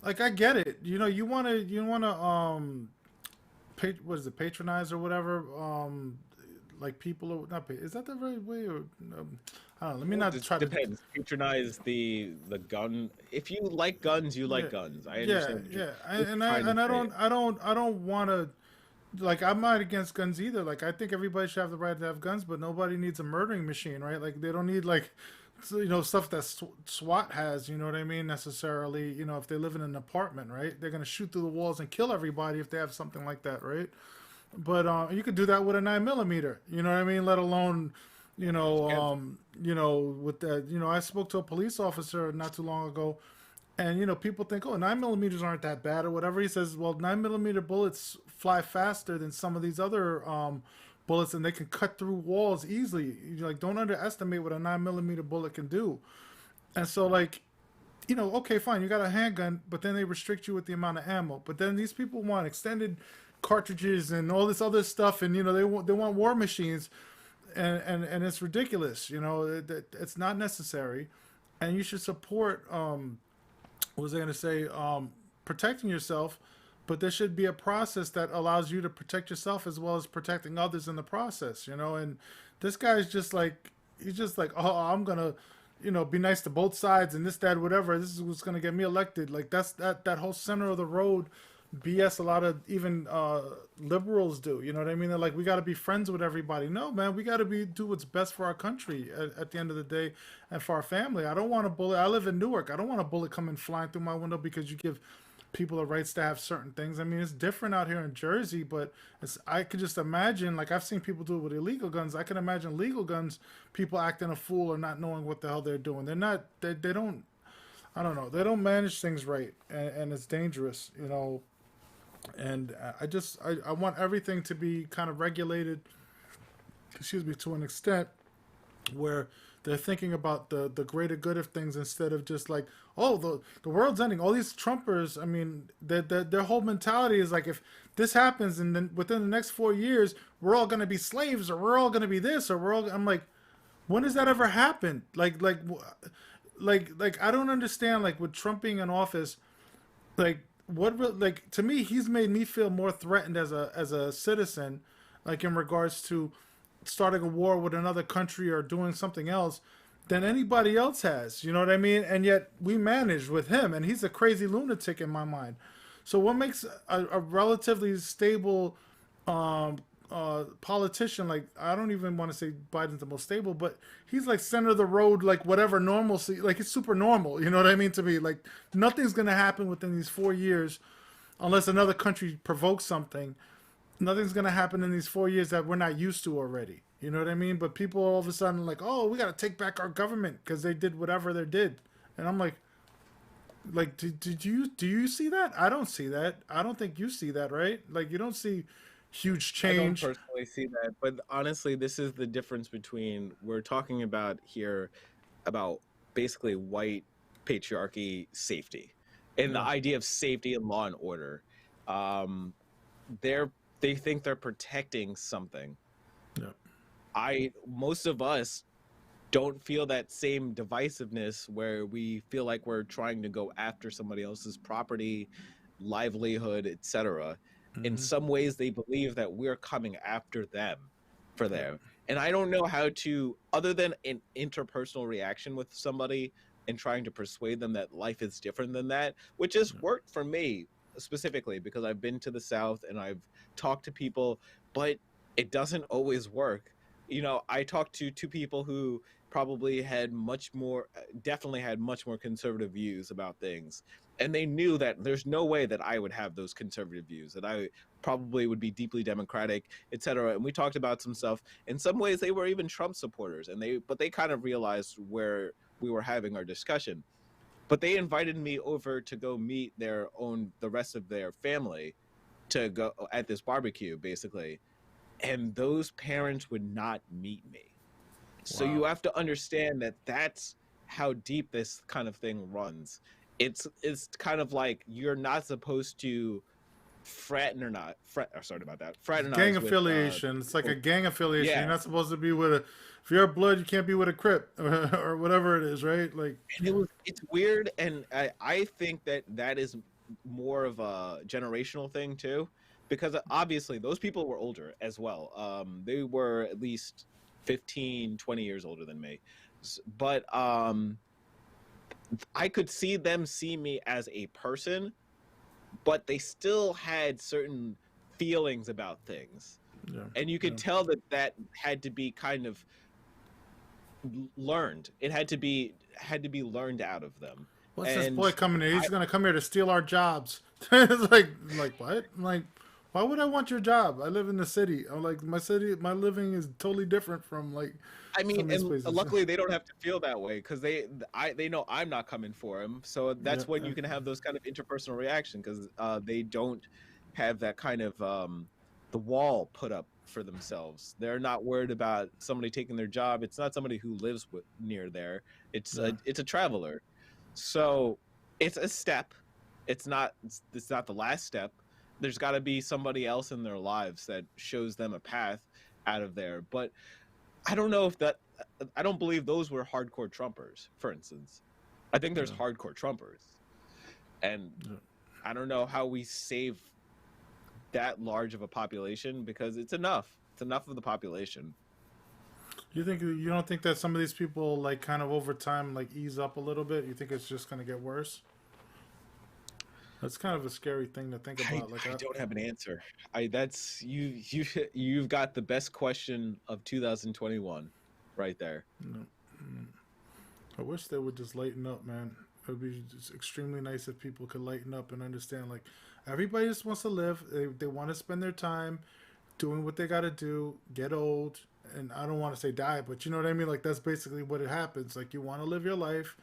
I get it. You know, you wanna what is it, patronize or whatever? Like people are not. Is that the right way? Or I don't know. Let me not try to. Depends. Patronize the gun. If you like guns, you like guns. I understand. Yeah. I don't want to. Like, I'm not against guns either. Like, I think everybody should have the right to have guns, but nobody needs a murdering machine, right? Like, they don't need like, you know, stuff that SWAT has. You know what I mean? Necessarily, you know, if they live in an apartment, right? They're gonna shoot through the walls and kill everybody if they have something like that, right? But you could do that with a 9mm. You know what I mean? Let alone, you know, with that. You know, I spoke to a police officer not too long ago, and you know, people think, "Oh, 9mm aren't that bad" or whatever. He says, "Well, 9mm bullets fly faster than some of these other bullets, and they can cut through walls easily. Like, don't underestimate what a 9mm bullet can do." And so, like, you know, okay, fine, you got a handgun, but then they restrict you with the amount of ammo. But then these people want extended cartridges and all this other stuff, and you know, they want war machines, and it's ridiculous. You know, it's not necessary, and you should support. What was I going to say? Protecting yourself, but there should be a process that allows you to protect yourself as well as protecting others in the process. You know, and this guy's just like, he's just like, "Oh, I'm gonna, you know, be nice to both sides and this, that, whatever. This is what's gonna get me elected." Like, that's that whole center of the road BS a lot of even liberals do. You know what I mean? They're like, we got to be friends with everybody. No, man, we got to do what's best for our country at the end of the day, and for our family. I don't want a bullet. I live in Newark. I don't want a bullet coming flying through my window because you give people the rights to have certain things. I mean, it's different out here in Jersey, but I could just imagine, like I've seen people do it with illegal guns. I can imagine legal guns, people acting a fool or not knowing what the hell they're doing. They're not, they don't, I don't know, they don't manage things right, and it's dangerous, you know. And I want everything to be kind of regulated, excuse me, to an extent where they're thinking about the greater good of things instead of just like, oh, the world's ending. All these Trumpers, I mean, their whole mentality is like, if this happens and then within the next 4 years, we're all going to be slaves, or we're all going to be this, or we're all. I'm like, when has that ever happened? Like I don't understand. Like with Trump being in office, like like to me, he's made me feel more threatened as a citizen, like in regards to starting a war with another country or doing something else than anybody else has. You know what I mean? And yet we managed with him, and he's a crazy lunatic in my mind. So what makes a relatively stable politician, like, I don't even want to say Biden's the most stable, but he's like center of the road, like whatever normalcy, like it's super normal. You know what I mean? To me, like nothing's going to happen within these 4 years unless another country provokes something. Nothing's going to happen in these 4 years that we're not used to already. You know what I mean? But people all of a sudden like, oh, we got to take back our government because they did whatever they did. And I'm like, do you see that? I don't see that. I don't think you see that, right? Like you don't see huge change. I don't personally see that, but honestly, this is the difference between, we're talking about here about basically white patriarchy safety and the idea of safety and law and order. They think they're protecting something. Yeah. Most of us don't feel that same divisiveness where we feel like we're trying to go after somebody else's property, livelihood, etc. In some ways, they believe that we're coming after them for them. And I don't know how to, other than an interpersonal reaction with somebody and trying to persuade them that life is different than that, which has worked for me specifically because I've been to the South and I've talked to people, but it doesn't always work. You know, I talked to two people who probably had definitely had much more conservative views about things. And they knew that there's no way that I would have those conservative views, that I probably would be deeply democratic, etc. And we talked about some stuff. In some ways, they were even Trump supporters, but they kind of realized where we were having our discussion. But they invited me over to go meet the rest of their family to go at this barbecue, basically. And those parents would not meet me. So you have to understand that that's how deep this kind of thing runs. It's kind of like you're not supposed to fraternize Gang affiliation. It's like a gang affiliation. Yeah. You're not supposed to be with if you're a blood, you can't be with a Crip or whatever it is, right? Like, and it's weird, and I think that is more of a generational thing too, because obviously those people were older as well. They were at least 15, 20 years older than me, but I could see them see me as a person, but they still had certain feelings about things. Yeah, and you could tell that had to be kind of learned. It had to be learned out of them. What's this boy coming here? He's gonna come here to steal our jobs. It's like what? I'm like, why would I want your job? I live in the city. I'm like, my living is totally different from like. I mean, and luckily they don't have to feel that way because they know I'm not coming for them. So that's when you can have those kind of interpersonal reaction because they don't have that kind of the wall put up for themselves. They're not worried about somebody taking their job. It's not somebody who lives near there. It's a traveler. So it's a step. It's not the last step. There's got to be somebody else in their lives that shows them a path out of there. But I don't know I don't believe those were hardcore Trumpers, for instance. I think there's hardcore Trumpers. And I don't know how we save that large of a population because it's enough. It's enough of the population. You don't think that some of these people like kind of over time like ease up a little bit? You think it's just going to get worse? That's kind of a scary thing to think about. I don't have an answer. That's you've got the best question of 2021 right there. I wish they would just lighten up, man. It would be just extremely nice if people could lighten up and understand. Like, everybody just wants to live. They want to spend their time doing what they got to do, get old, and I don't want to say die, but you know what I mean? Like, that's basically what it happens. Like, you want to live your life,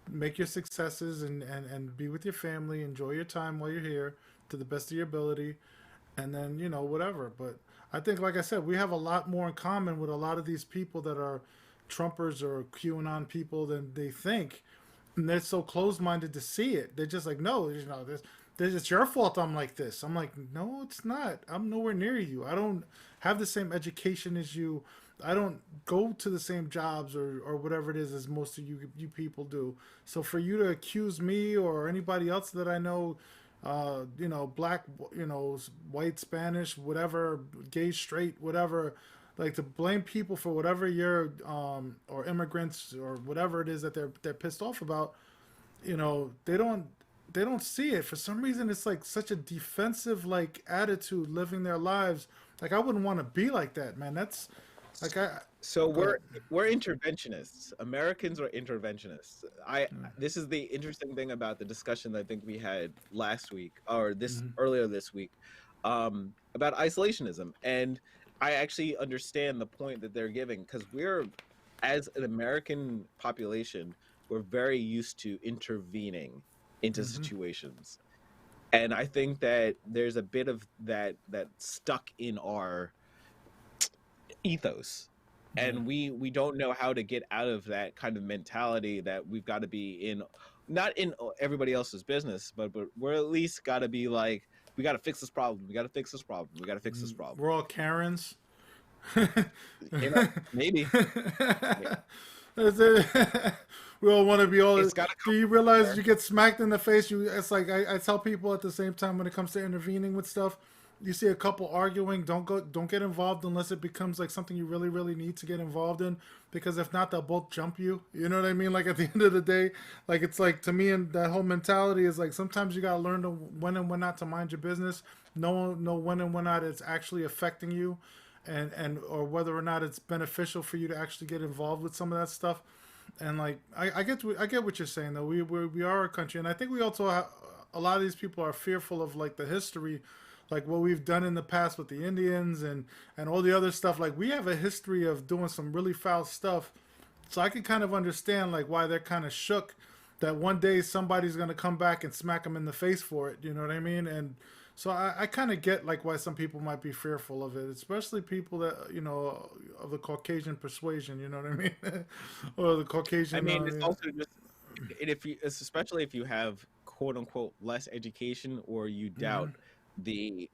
make your successes, and be with your family, enjoy your time while you're here to the best of your ability, and then, whatever. But I think, like I said, we have a lot more in common with a lot of these people that are Trumpers or QAnon people than they think. And they're so closed-minded to see it. They're just like, no, this it's your fault I'm like this. I'm like, no, it's not. I'm nowhere near you. I don't have the same education as you. I don't go to the same jobs or whatever it is as most of you people do. So for you to accuse me or anybody else that I know, black, white, Spanish, whatever, gay, straight, whatever, like to blame people for whatever you're, or immigrants or whatever it is that they're pissed off about, they don't see it. For some reason, it's like such a defensive like attitude living their lives. Like, I wouldn't want to be like that, man. That's like So we're interventionists. Americans are interventionists. This is the interesting thing about the discussion that I think we had last week or earlier this week about isolationism, and I actually understand the point that they're giving, because we're, as an American population, we're very used to intervening into situations, and I think that there's a bit of that stuck in our ethos, and we don't know how to get out of that kind of mentality that we've got to be in, not in everybody else's business, but we're at least got to be like, we got to fix this problem, we got to fix this problem, we got to fix this problem. We're all Karens. Maybe. We all want to be all. Do you realize there. you get smacked in the face? It's like I tell people at the same time when it comes to intervening with stuff. You see a couple arguing, don't get involved unless it becomes like something you really, really need to get involved in, because if not, they'll both jump you. You know what I mean? Like, at the end of the day, like, it's like, to me, and that whole mentality is like, sometimes you gotta learn to when and when not to mind your business. Know when and when not it's actually affecting you, and or whether or not it's beneficial for you to actually get involved with some of that stuff. And like, I get what you're saying though. We are a country, and I think we also have, a lot of these people are fearful of like the history, like what we've done in the past with the Indians and all the other stuff. Like, we have a history of doing some really foul stuff. So I can kind of understand like why they're kind of shook that one day somebody's going to come back and smack them in the face for it. You know what I mean? And so I kind of get like why some people might be fearful of it, especially people that, of the Caucasian persuasion, you know what I mean? Or the Caucasian. I mean, it's also just, especially if you have quote unquote less education, or you doubt the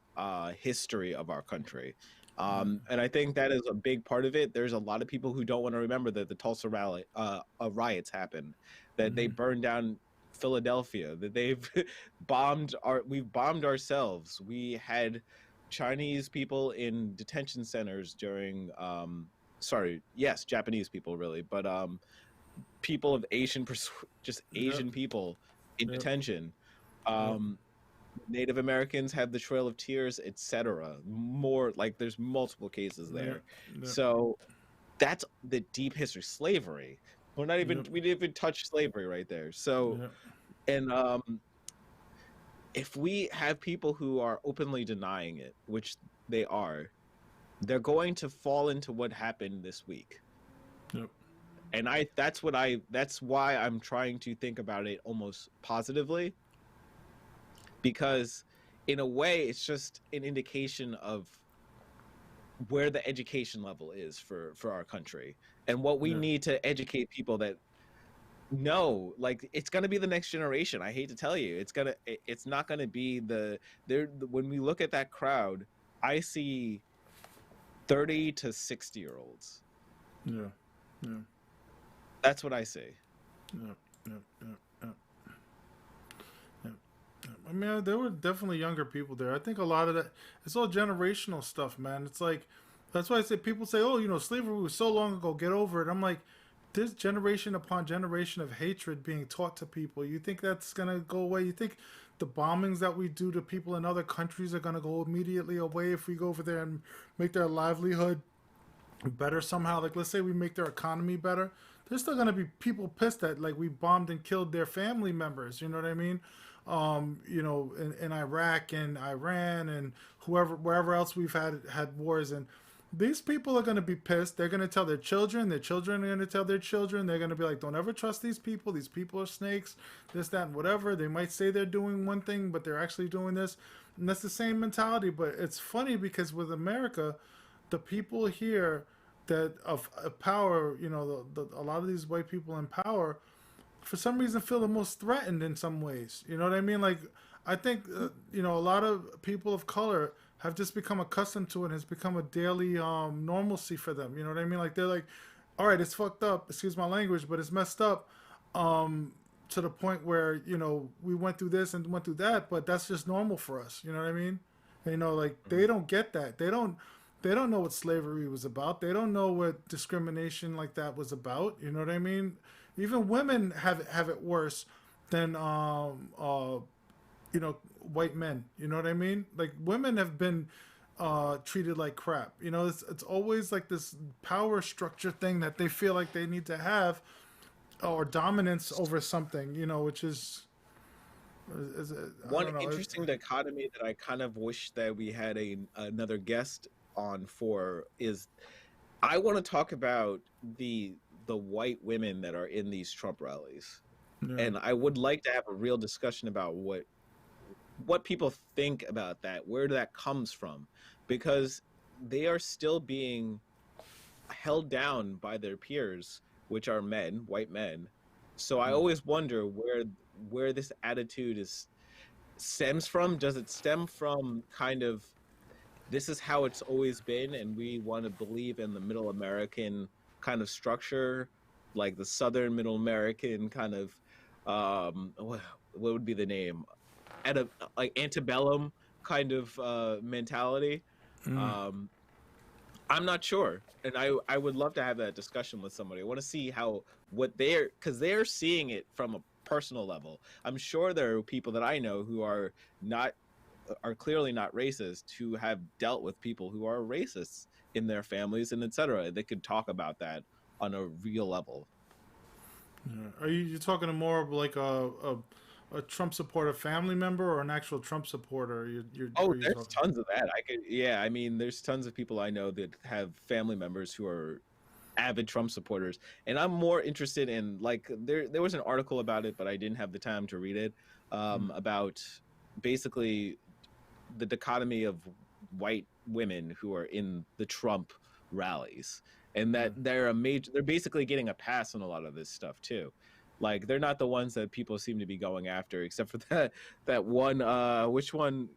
history of our country, and I think that is a big part of it. There's a lot of people who don't want to remember that the Tulsa riots happened, that they burned down Philadelphia, that we've bombed ourselves. We had Chinese people in detention centers during Japanese people really, but people of Asian people in detention. Native Americans have the Trail of Tears, etc. More like, there's multiple cases there. So that's the deep history. Slavery. We didn't even touch slavery right there. So, and if we have people who are openly denying it, which they are, they're going to fall into what happened this week. And that's why I'm trying to think about it almost positively, because in a way it's just an indication of where the education level is for our country, and what we need to educate people that know, like, it's going to be the next generation. I hate to tell you, it's not going to be when we look at that crowd, I see 30 to 60 year olds. That's what I see. I mean, there were definitely younger people there. I think a lot of that, it's all generational stuff, man. It's like, that's why I say, people say, oh, slavery was so long ago, get over it. I'm like, there's generation upon generation of hatred being taught to people. You think that's going to go away? You think the bombings that we do to people in other countries are going to go immediately away if we go over there and make their livelihood better somehow? Like, let's say we make their economy better. there's still gonna be people pissed that like we bombed and killed their family members. You know what I mean? You know, in Iraq and Iran and wherever else we've had wars, and these people are going to be pissed. They're going to tell their children are going to tell their children. They're going to be like, don't ever trust these people are snakes, this, that, and whatever. They might say they're doing one thing, but they're actually doing this, and that's the same mentality. But it's funny because with America, the people here that of power, you know, a lot of these white people in power, for some reason feel the most threatened in some ways. You know what I mean? Like, I think, you know, a lot of people of color have just become accustomed to it and has become a daily normalcy for them. You know what I mean? Like, they're like, all right, it's fucked up, excuse my language, but it's messed up to the point where, you know, we went through this and went through that, but that's just normal for us. You know what I mean? And, you know, like, they don't get that. They don't know what slavery was about. They don't know what discrimination like that was about. You know what I mean? Even women have it worse than you know, white men. You know what I mean? Like, women have been treated like crap. You know, it's always like this power structure thing that they feel like they need to have, or dominance over something. You know, which is one interesting dichotomy that I kind of wish that we had another guest on for is, I want to talk about the white women that are in these Trump rallies. Yeah. And I would like to have a real discussion about what people think about that, where that comes from, because they are still being held down by their peers, which are men, white men. So I always wonder where this attitude stems from. Does it stem from kind of, this is how it's always been, and we want to believe in the middle American kind of structure, like the Southern Middle American kind of, what would be the name? Like antebellum kind of mentality. I'm not sure, and I would love to have that discussion with somebody. I want to see because they're seeing it from a personal level. I'm sure there are people that I know who are clearly not racist, who have dealt with people who are racists in their families and etc. They could talk about that on a real level. Yeah. Are you talking to more of like a Trump supporter family member or an actual Trump supporter? There's tons of that. I mean, there's tons of people I know that have family members who are avid Trump supporters, and I'm more interested in, like, there was an article about it, but I didn't have the time to read it, about basically the dichotomy of white women who are in the Trump rallies, and that they're basically getting a pass on a lot of this stuff too. Like, they're not the ones that people seem to be going after, except for that one. Which one?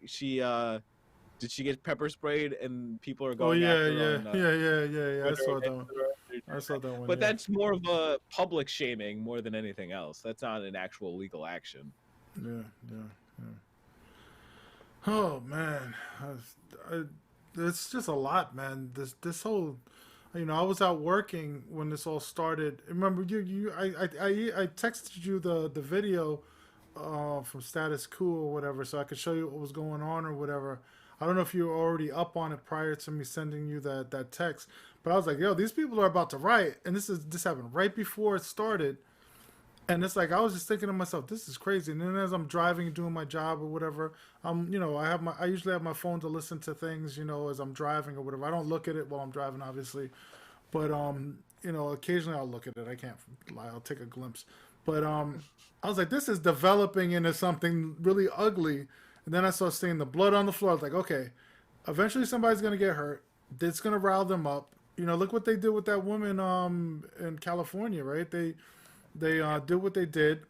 Did she get pepper sprayed and people are going after her? Yeah. I saw that one. But that's more of a public shaming more than anything else. That's not an actual legal action. Yeah. Oh man, it's just a lot, man. This whole, you know, I was out working when this all started. Remember, I texted you the video from Status Quo or whatever, so I could show you what was going on or whatever. I don't know if you were already up on it prior to me sending you that text, but I was like, yo, these people are about to riot, and this happened right before it started. And it's like, I was just thinking to myself, this is crazy. And then as I'm driving and doing my job or whatever, you know, I usually have my phone to listen to things, you know, as I'm driving or whatever. I don't look at it while I'm driving, obviously, but you know, occasionally I'll look at it. I can't lie, I'll take a glimpse. But I was like, this is developing into something really ugly. And then I saw seeing the blood on the floor. I was like, okay, eventually somebody's gonna get hurt. It's gonna rile them up. You know, look what they did with that woman in California, right? They did what they did,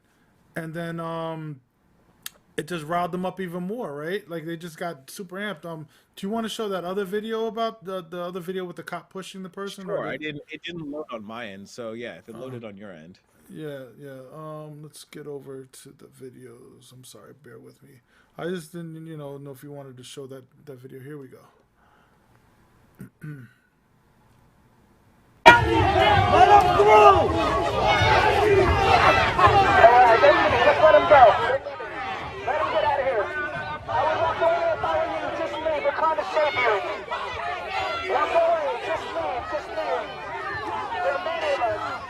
and then it just riled them up even more, right? Like, they just got super amped. Do you want to show that other video about the other video with the cop pushing the person? Sure, it didn't load on my end, so yeah, if it loaded on your end. Yeah. Let's get over to the videos. I'm sorry, bear with me. I just didn't, you know if you wanted to show that video. Here we go. Let him through! Just let him go. Let him get out of here. I would walk away if I were you. Just leave. We're trying to save you. Walk away. Just leave. There are many of us.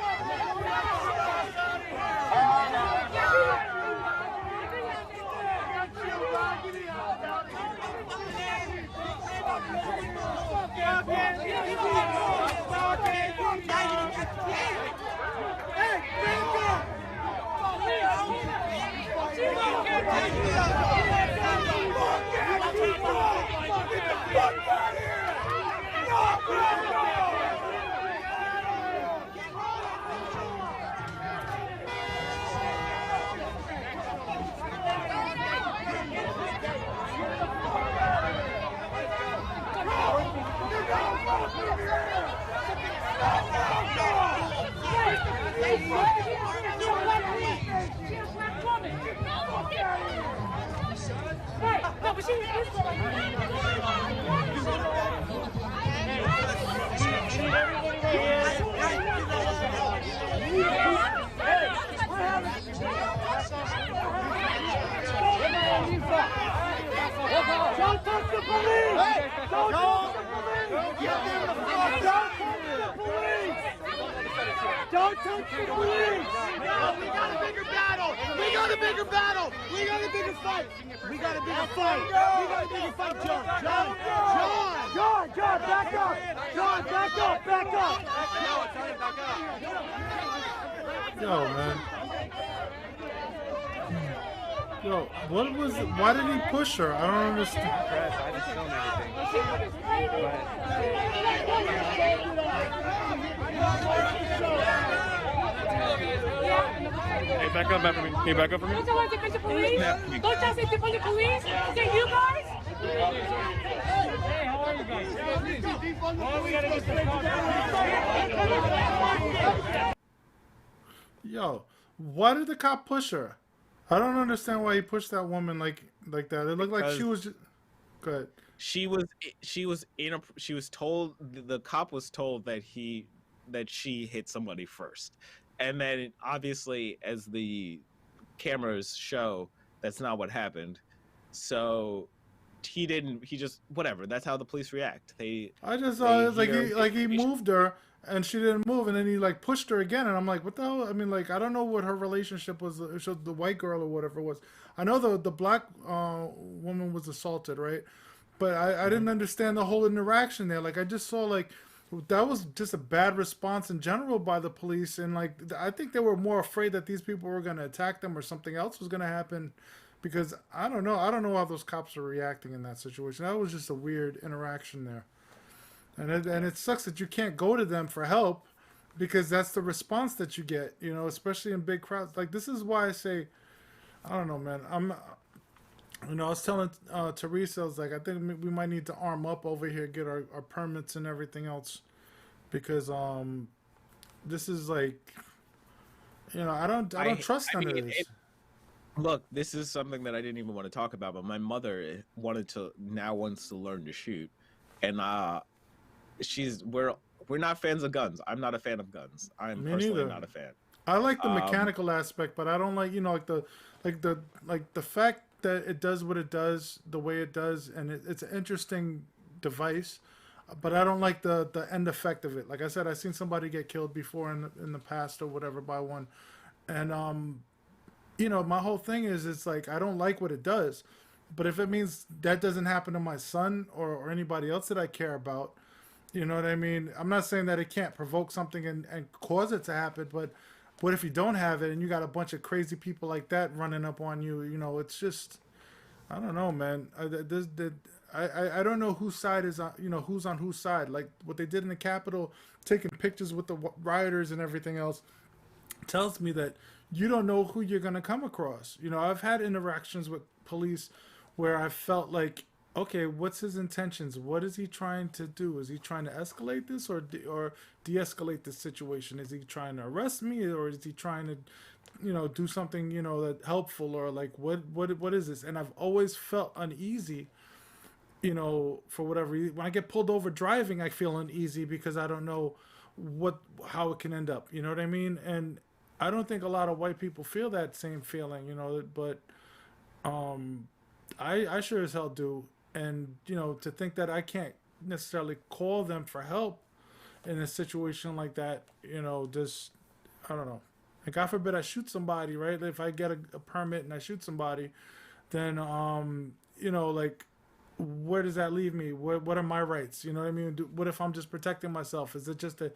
Don't touch the police! Don't touch the police! Don't touch the police! We got a bigger battle! We got a bigger battle! We got a bigger fight! We got a bigger fight! We got a bigger fight, John! John, back up! John, back up! Back up! Yo, man. Yo, what was it? Why did he push her? I don't understand. I just filmed Hey, back up for me. Can you back up for me? Don't tell us to the police. Don't tell us to the police. Is it you guys? Hey, how are you guys? Oh, we gotta get the Yo, why did the cop push her? I don't understand why he pushed that woman like that. It looked like she was just... Go ahead. She was told, the cop was told that she hit somebody first. And then obviously, as the cameras show, that's not what happened. So he just, whatever. That's how the police react. I just saw it like he moved her and she didn't move, and then he like pushed her again, and I'm like, what the hell? I mean, like, I don't know what her relationship was. It showed the white girl or whatever it was. I know the black woman was assaulted, right? But I didn't understand the whole interaction there. Like, I just saw like that was just a bad response in general by the police, and like I think they were more afraid that these people were going to attack them or something else was going to happen, because I don't know how those cops are reacting in that situation. That was just a weird interaction there, and it sucks that you can't go to them for help, because that's the response that you get, you know, especially in big crowds. Like, this is why I say, I don't know, man. I was telling Teresa, I was like, I think we might need to arm up over here, get our permits and everything else, because this is like, you know, I don't trust none of this. Look, this is something that I didn't even want to talk about, but my mother wants to learn to shoot, and we're not fans of guns. I'm not a fan of guns. I'm personally not a fan. I like the mechanical aspect, but I don't like, you know, the fact that it does what it does the way it does, and it's an interesting device, but I don't like the end effect of it. Like I said, I've seen somebody get killed before in the past or whatever by one, and you know, my whole thing is, it's like, I don't like what it does, but if it means that doesn't happen to my son or anybody else that I care about, you know what I mean? I'm not saying that it can't provoke something and cause it to happen, but what if you don't have it and you got a bunch of crazy people like that running up on you? You know, it's just, I don't know, man. I don't know whose side is on, you know, who's on whose side. Like what they did in the Capitol, taking pictures with the rioters and everything else, tells me that you don't know who you're going to come across. You know, I've had interactions with police where I felt like, okay, what's his intentions? What is he trying to do? Is he trying to escalate this or de-escalate this situation? Is he trying to arrest me, or is he trying to, you know, do something, you know, that helpful, or like what is this? And I've always felt uneasy, you know, for whatever reason. When I get pulled over driving, I feel uneasy because I don't know how it can end up. You know what I mean? And I don't think a lot of white people feel that same feeling, you know, but I sure as hell do. And, you know, to think that I can't necessarily call them for help in a situation like that, you know, just, I don't know. And God forbid I shoot somebody, right? If I get a permit and I shoot somebody, then, you know, like, where does that leave me? What are my rights? You know what I mean? What if I'm just protecting myself? Is it just a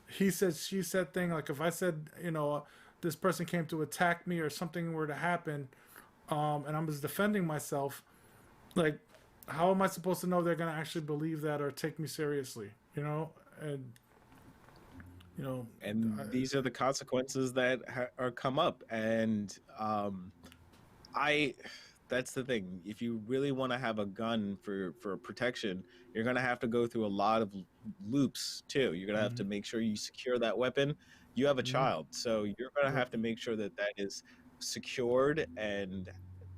he said, she said thing? Like, if I said, you know, this person came to attack me or something were to happen, and I'm just defending myself, like, how am I supposed to know they're going to actually believe that or take me seriously? You know, and you know, And these are the consequences that are come up. And I that's the thing. If you really want to have a gun for protection, you're going to have to go through a lot of loops too. You're going to have to make sure you secure that weapon. You have a child, so you're going to yep, have to make sure that that is secured, and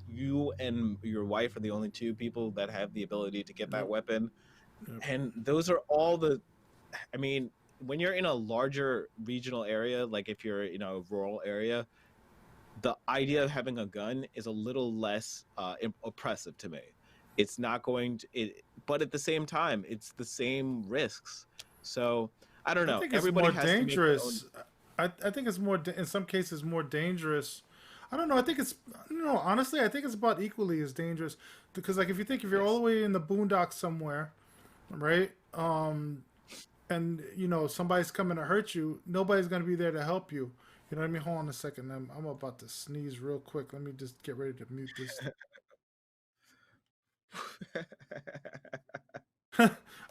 you and your wife are the only two people that have the ability to get that yep, weapon. yep. And those are all the I mean, when you're in a larger regional area, like if you're in a rural area, the idea of having a gun is a little less oppressive to me. It's not going to it, but at the same time, it's the same risks. So I don't I know. think it's Everybody more has to make their own. dangerous. I think it's more in some cases more dangerous. I don't know. I think it's honestly, I think it's about equally as dangerous because like if you're all Yes. the way in the boondocks somewhere, right? And somebody's coming to hurt you, nobody's gonna be there to help you. You know what I mean? Hold on a second. I'm about to sneeze real quick. Let me just get ready to mute this.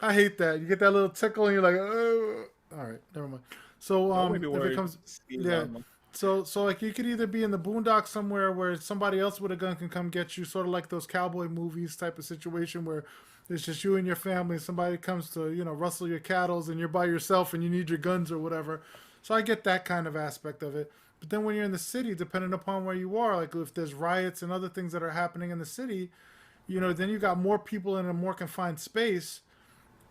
I hate that. You get that little tickle and you're like, oh. All right, never mind. So Don't make me if it worried. comes, Sneeze yeah. on them. So like you could either be in the boondocks somewhere where somebody else with a gun can come get you, sort of like those cowboy movies type of situation where it's just you and your family. Somebody comes to rustle your cattles and you're by yourself and you need your guns or whatever. So I get that kind of aspect of it. But then when you're in the city, depending upon where you are, like if there's riots and other things that are happening in the city, then you got more people in a more confined space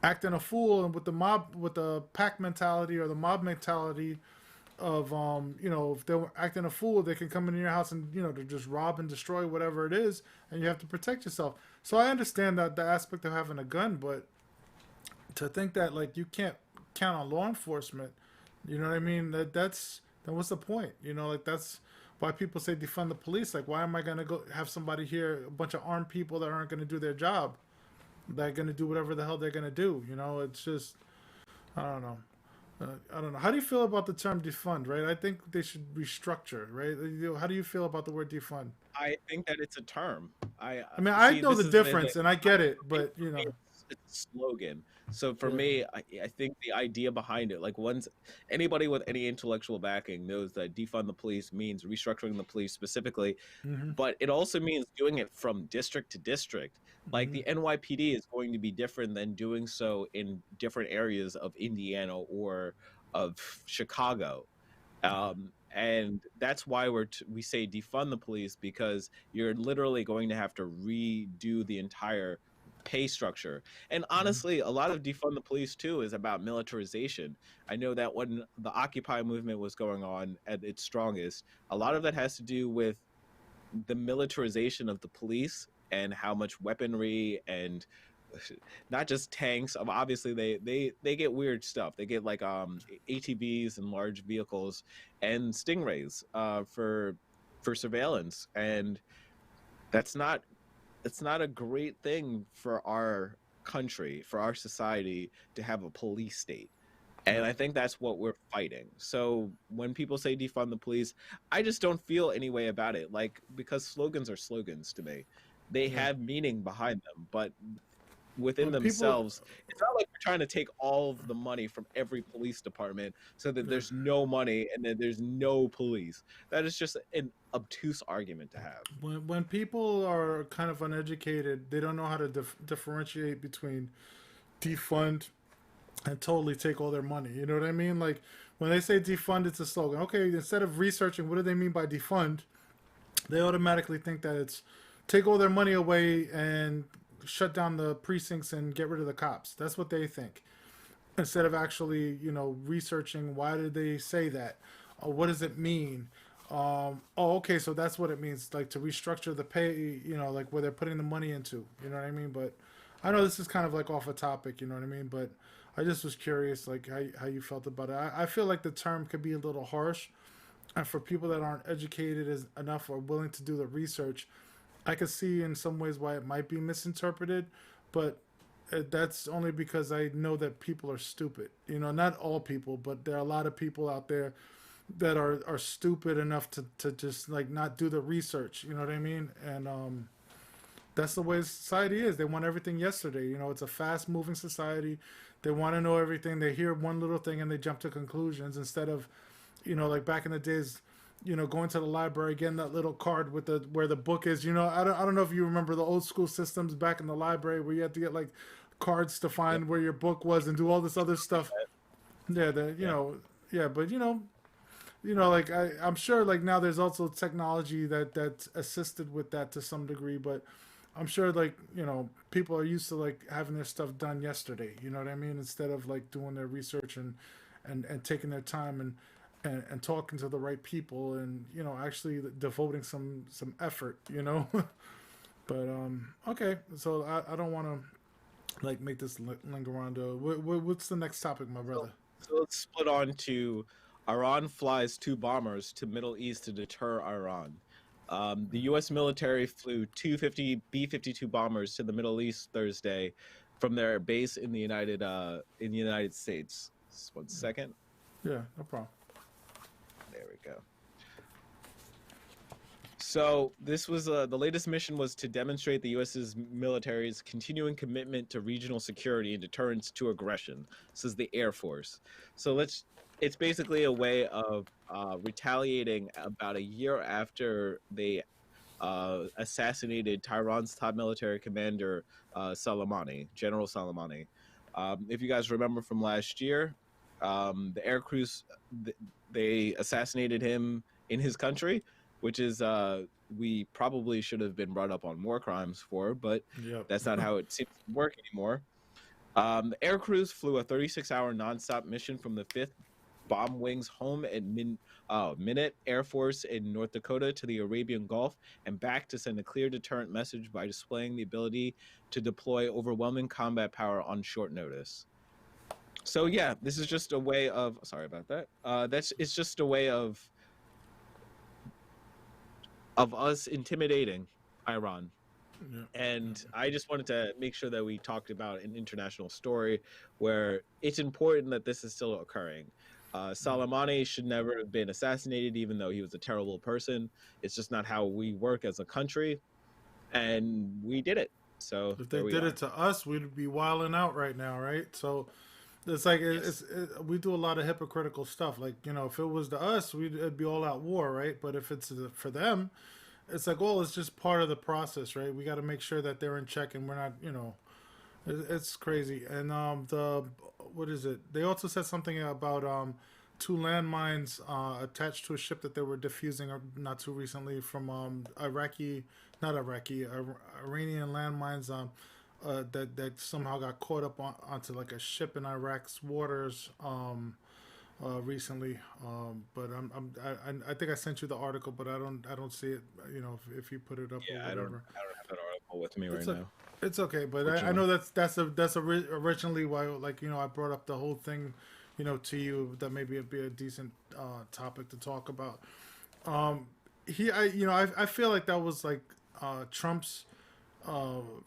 acting a fool and with the pack mentality or the mob mentality of if they're acting a fool, they can come into your house and to just rob and destroy whatever it is, and you have to protect yourself. So I understand that the aspect of having a gun, but to think that like you can't count on law enforcement, you know what I mean? That's then what's the point? Like that's why people say defund the police. Like why am I gonna go have somebody here, a bunch of armed people that aren't gonna do their job? They're gonna do whatever the hell they're gonna do. It's just I don't know. I don't know. How do you feel about the term defund? Right? I think they should restructure. Right? How do you feel about the word defund? I think that it's a term. I I mean, I see. know This the is the thing. difference, and I get it, Think but for me, it's a slogan. So for yeah. me, I think the idea behind it, like once anybody with any intellectual backing knows that defund the police means restructuring the police specifically, Mm-hmm. but it also means doing it from district to district. Like Mm-hmm. the NYPD is going to be different than doing so in different areas of Indiana or of Chicago. And that's why we say defund the police, because you're literally going to have to redo the entire pay structure. And Mm-hmm. honestly, a lot of defund the police too is about militarization. I know that when the Occupy movement was going on at its strongest, a lot of that has to do with the militarization of the police and how much weaponry and not just tanks. Obviously they get weird stuff. They get like ATVs and large vehicles and stingrays for surveillance. And that's not it's not a great thing for our country, for our society, to have a police state. And I think that's what we're fighting. So when people say defund the police, I just don't feel any way about it. Like, because slogans are slogans to me. They Yeah. have meaning behind them, but within When people, themselves, it's not like we're trying to take all of the money from every police department so that yeah. there's no money and that there's no police. That is just an obtuse argument to have. When people are kind of uneducated, they don't know how to differentiate between defund and totally take all their money. You know what I mean? Like when they say defund, it's a slogan. Okay, instead of researching what do they mean by defund, they automatically think that it's take all their money away and shut down the precincts and get rid of the cops. That's what they think. Instead of actually, researching why did they say that? What does it mean? Okay, so that's what it means, like to restructure the pay, like where they're putting the money into. You know what I mean? But I know this is kind of like off a topic, you know what I mean? But I just was curious, like how you felt about it. I feel like the term could be a little harsh, and for people that aren't educated enough or willing to do the research, I could see in some ways why it might be misinterpreted, but that's only because I know that people are stupid. Not all people, but there are a lot of people out there that are stupid enough to just like not do the research. You know what I mean? And that's the way society is. They want everything yesterday. You know, it's a fast moving society. They want to know everything. They hear one little thing and they jump to conclusions instead of, you know, like back in the days, you know, going to the library, getting that little card with the where the book is. You know, I don't know if you remember the old school systems back in the library where you had to get like cards to find where your book was and do all this other stuff. Yeah, you know, yeah, but you know, like I'm sure like now there's also technology that's assisted with that to some degree, but I'm sure like, you know, people are used to like having their stuff done yesterday, you know what I mean? Instead of like doing their research and taking their time and talking to the right people and, you know, actually devoting some effort, you know? But okay, so I don't want to like make this linger on. What's the next topic, my brother? So let's split on to Iran flies 2 bombers to Middle East to deter Iran. The U.S. military flew 250 B-52 bombers to the Middle East Thursday from their base in the United States. Just 1 second. Yeah, no problem. There we go. So this was the latest mission was to demonstrate the U.S.'s military's continuing commitment to regional security and deterrence to aggression. This is the Air Force. So it's basically a way of retaliating about a year after they assassinated Tehran's top military commander, General Soleimani. If you guys remember from last year, the air crews, they assassinated him in his country, which is we probably should have been brought up on war crimes for, but that's not how it seems to work anymore. The air crews flew a 36-hour nonstop mission from the 5th Bomb Wing's home at Minute Air Force in North Dakota to the Arabian Gulf and back to send a clear deterrent message by displaying the ability to deploy overwhelming combat power on short notice. So yeah, this is just a way of, sorry about that. It's just a way of us intimidating Iran. Yeah. And I just wanted to make sure that we talked about an international story where it's important that this is still occurring. Soleimani should never have been assassinated, even though he was a terrible person. It's just not how we work as a country, and we did it. So if they did it to us, we'd be wilding out right now, right? So it's like we do a lot of hypocritical stuff. Like, you know, if it was to us, it'd be all out war, right? But if it's for them, it's like, well, it's just part of the process, right? We got to make sure that they're in check, and we're not, you know, it's crazy. And what is it? They also said something about 2 landmines attached to a ship that they were defusing not too recently from Iranian landmines that somehow got caught up onto like a ship in Iraq's waters recently. But I think I sent you the article, but I don't see it. You know, if you put it up. Yeah, or I don't have that article with me right now. It's okay, but I know that's originally why, like, you know, I brought up the whole thing, you know, to you, that maybe it'd be a decent topic to talk about. I feel like that was like Trump's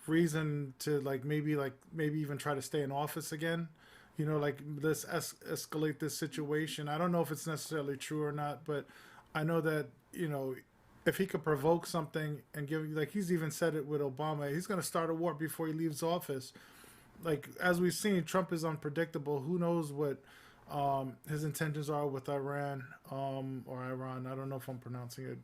reason to maybe even try to stay in office again. You know, like, let's escalate this situation. I don't know if it's necessarily true or not, but I know that, you know, if he could provoke something and give, like, he's even said it with Obama, he's going to start a war before he leaves office. Like, as we've seen, Trump is unpredictable. Who knows what his intentions are with Iran or Iran. I don't know if I'm pronouncing it.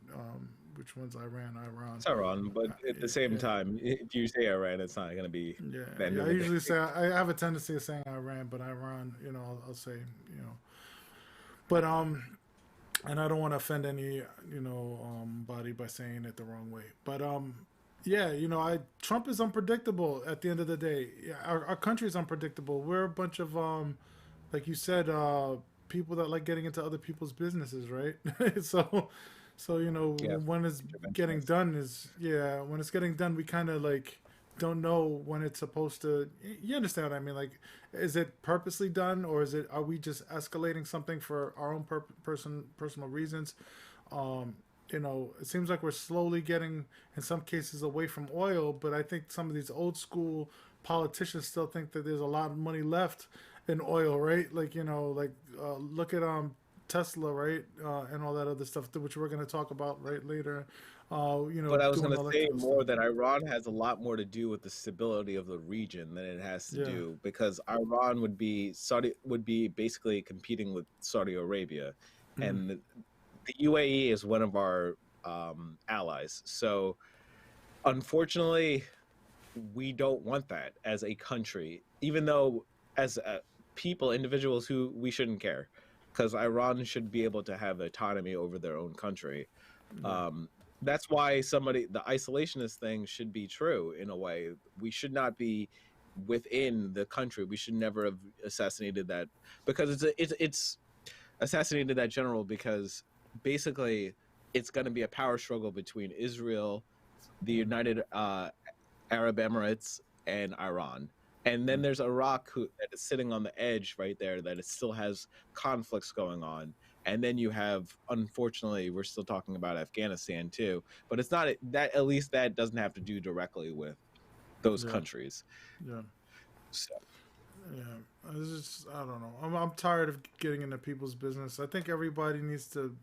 Which one's Iran? It's Iran, but at the same time, if you say Iran, it's not going to be. Yeah, I usually say, I have a tendency of saying Iran, but Iran, you know, I'll say, you know. But and I don't want to offend any, you know, body by saying it the wrong way. But yeah, you know, Trump is unpredictable at the end of the day. Yeah, our country is unpredictable. We're a bunch of like you said, people that like getting into other people's businesses, right? So you know, when it's getting done when it's getting done, we kind of like don't know when it's supposed to. You understand what I mean? Like, is it purposely done, or are we just escalating something for our own personal reasons? You know, it seems like we're slowly getting, in some cases, away from oil, but I think some of these old school politicians still think that there's a lot of money left in oil, right? Like, you know, like look at Tesla, right, and all that other stuff, which we're going to talk about right later. But I was Doing going to say electrical more stuff. that Iran has a lot more to do with the stability of the region than it has to Yeah. do, because Iran would be basically competing with Saudi Arabia, Mm. and the UAE is one of our allies. So unfortunately, we don't want that as a country, even though as people, individuals, who we shouldn't care, because Iran should be able to have autonomy over their own country. Yeah. Um, that's why the isolationist thing should be true in a way. We should not be within the country. We should never have assassinated that, because it's assassinated that general, because basically it's going to be a power struggle between Israel, the United Arab Emirates, and Iran. And then there's Iraq, that is sitting on the edge right there, that it still has conflicts going on. And then you have, unfortunately, we're still talking about Afghanistan too, but it's not that, at least that doesn't have to do directly with those Yeah. countries. Yeah. So, Yeah. It's just, I don't know. I'm tired of getting into people's business. I think everybody needs to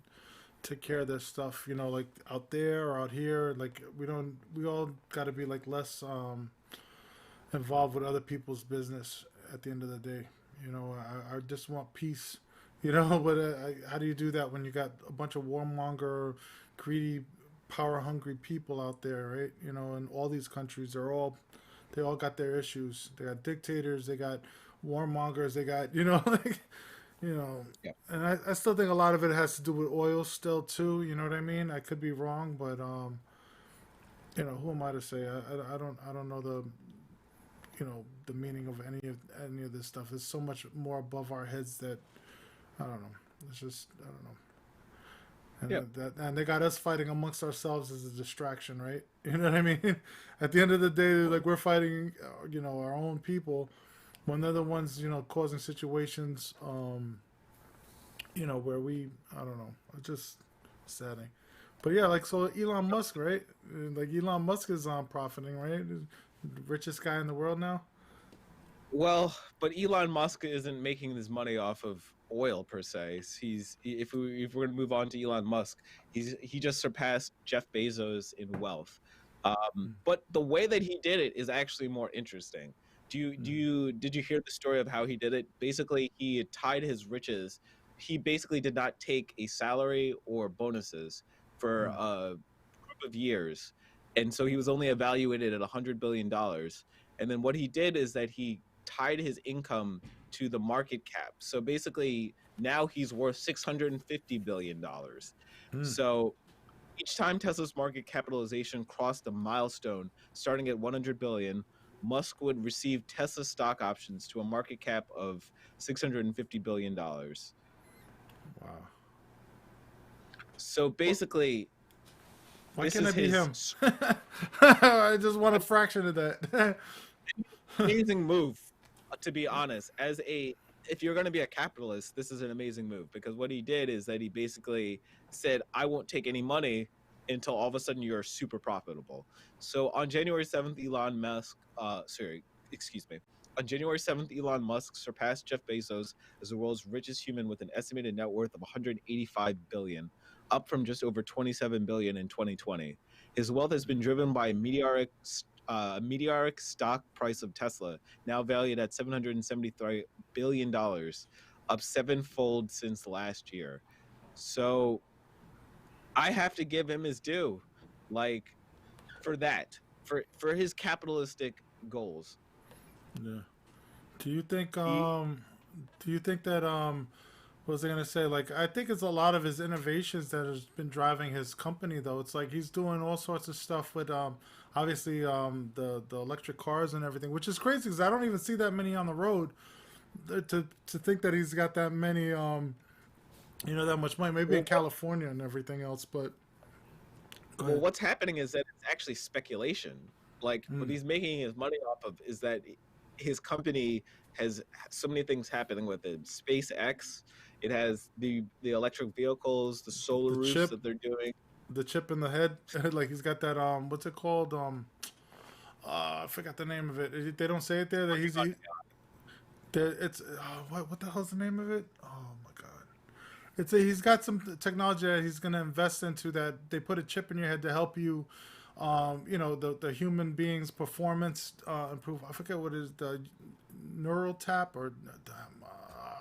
take care of their stuff, like out there or out here. Like we all got to be like less involved with other people's business at the end of the day. I just want peace. But how do you do that when you got a bunch of warmonger, greedy, power hungry people out there, right? In all these countries, they all got their issues. They got dictators, they got warmongers, they got like yeah. and I still think a lot of it has to do with oil still too. You know what I mean? I could be wrong, but who am I to say? I don't know the meaning of any of this stuff. It's so much more above our heads that I don't know. It's just I don't know. And and they got us fighting amongst ourselves as a distraction, right? You know what I mean? At the end of the day, like we're fighting, our own people when they're the ones, causing situations, where I don't know, it's just saddening. But yeah, like so, Elon Musk, right? Like Elon Musk is profiting, right? The richest guy in the world now. Well, but Elon Musk isn't making his money off of oil per se. If we're gonna move on to Elon Musk, he just surpassed Jeff Bezos in wealth. But the way that he did it is actually more interesting. Did you hear the story of how he did it? Basically, he tied his riches. He basically did not take a salary or bonuses for a group of years, and so he was only evaluated at $100 billion. And then what he did is that he tied his income to the market cap. So basically, now he's worth $650 billion. So each time Tesla's market capitalization crossed a milestone starting at 100 billion, Musk would receive Tesla stock options to a market cap of $650 billion. Wow. So basically, Why this can't I is be his him? I just want a fraction of that. amazing move, to be honest. If you're going to be a capitalist, this is an amazing move, because what he did is that he basically said, I won't take any money until all of a sudden you're super profitable. So on January 7th, excuse me. On January 7th, Elon Musk surpassed Jeff Bezos as the world's richest human with an estimated net worth of 185 billion, up from just over 27 billion in 2020. His wealth has been driven by meteoric stock price of Tesla, now valued at $773 billion, up sevenfold since last year. So I have to give him his due, like, for that, for his capitalistic goals. Yeah. Do you think He, that what was I gonna say? Like I think it's a lot of his innovations that has been driving his company though. It's like he's doing all sorts of stuff with obviously the electric cars and everything, which is crazy because I don't even see that many on the road. To think that he's got that many that much money, maybe in California and everything else, but well, what's happening is that it's actually speculation. Like what he's making his money off of is that his company has so many things happening with it. SpaceX, it has the electric vehicles, the solar the roofs chip that they're doing. the chip in the head, like he's got that what's it called I forgot the name of it. They don't say it there that it's what the hell's the name of it? Oh my god. He's got some technology that he's going to invest into, that they put a chip in your head to help you, the human being's performance improve. I forget what is the neural tap or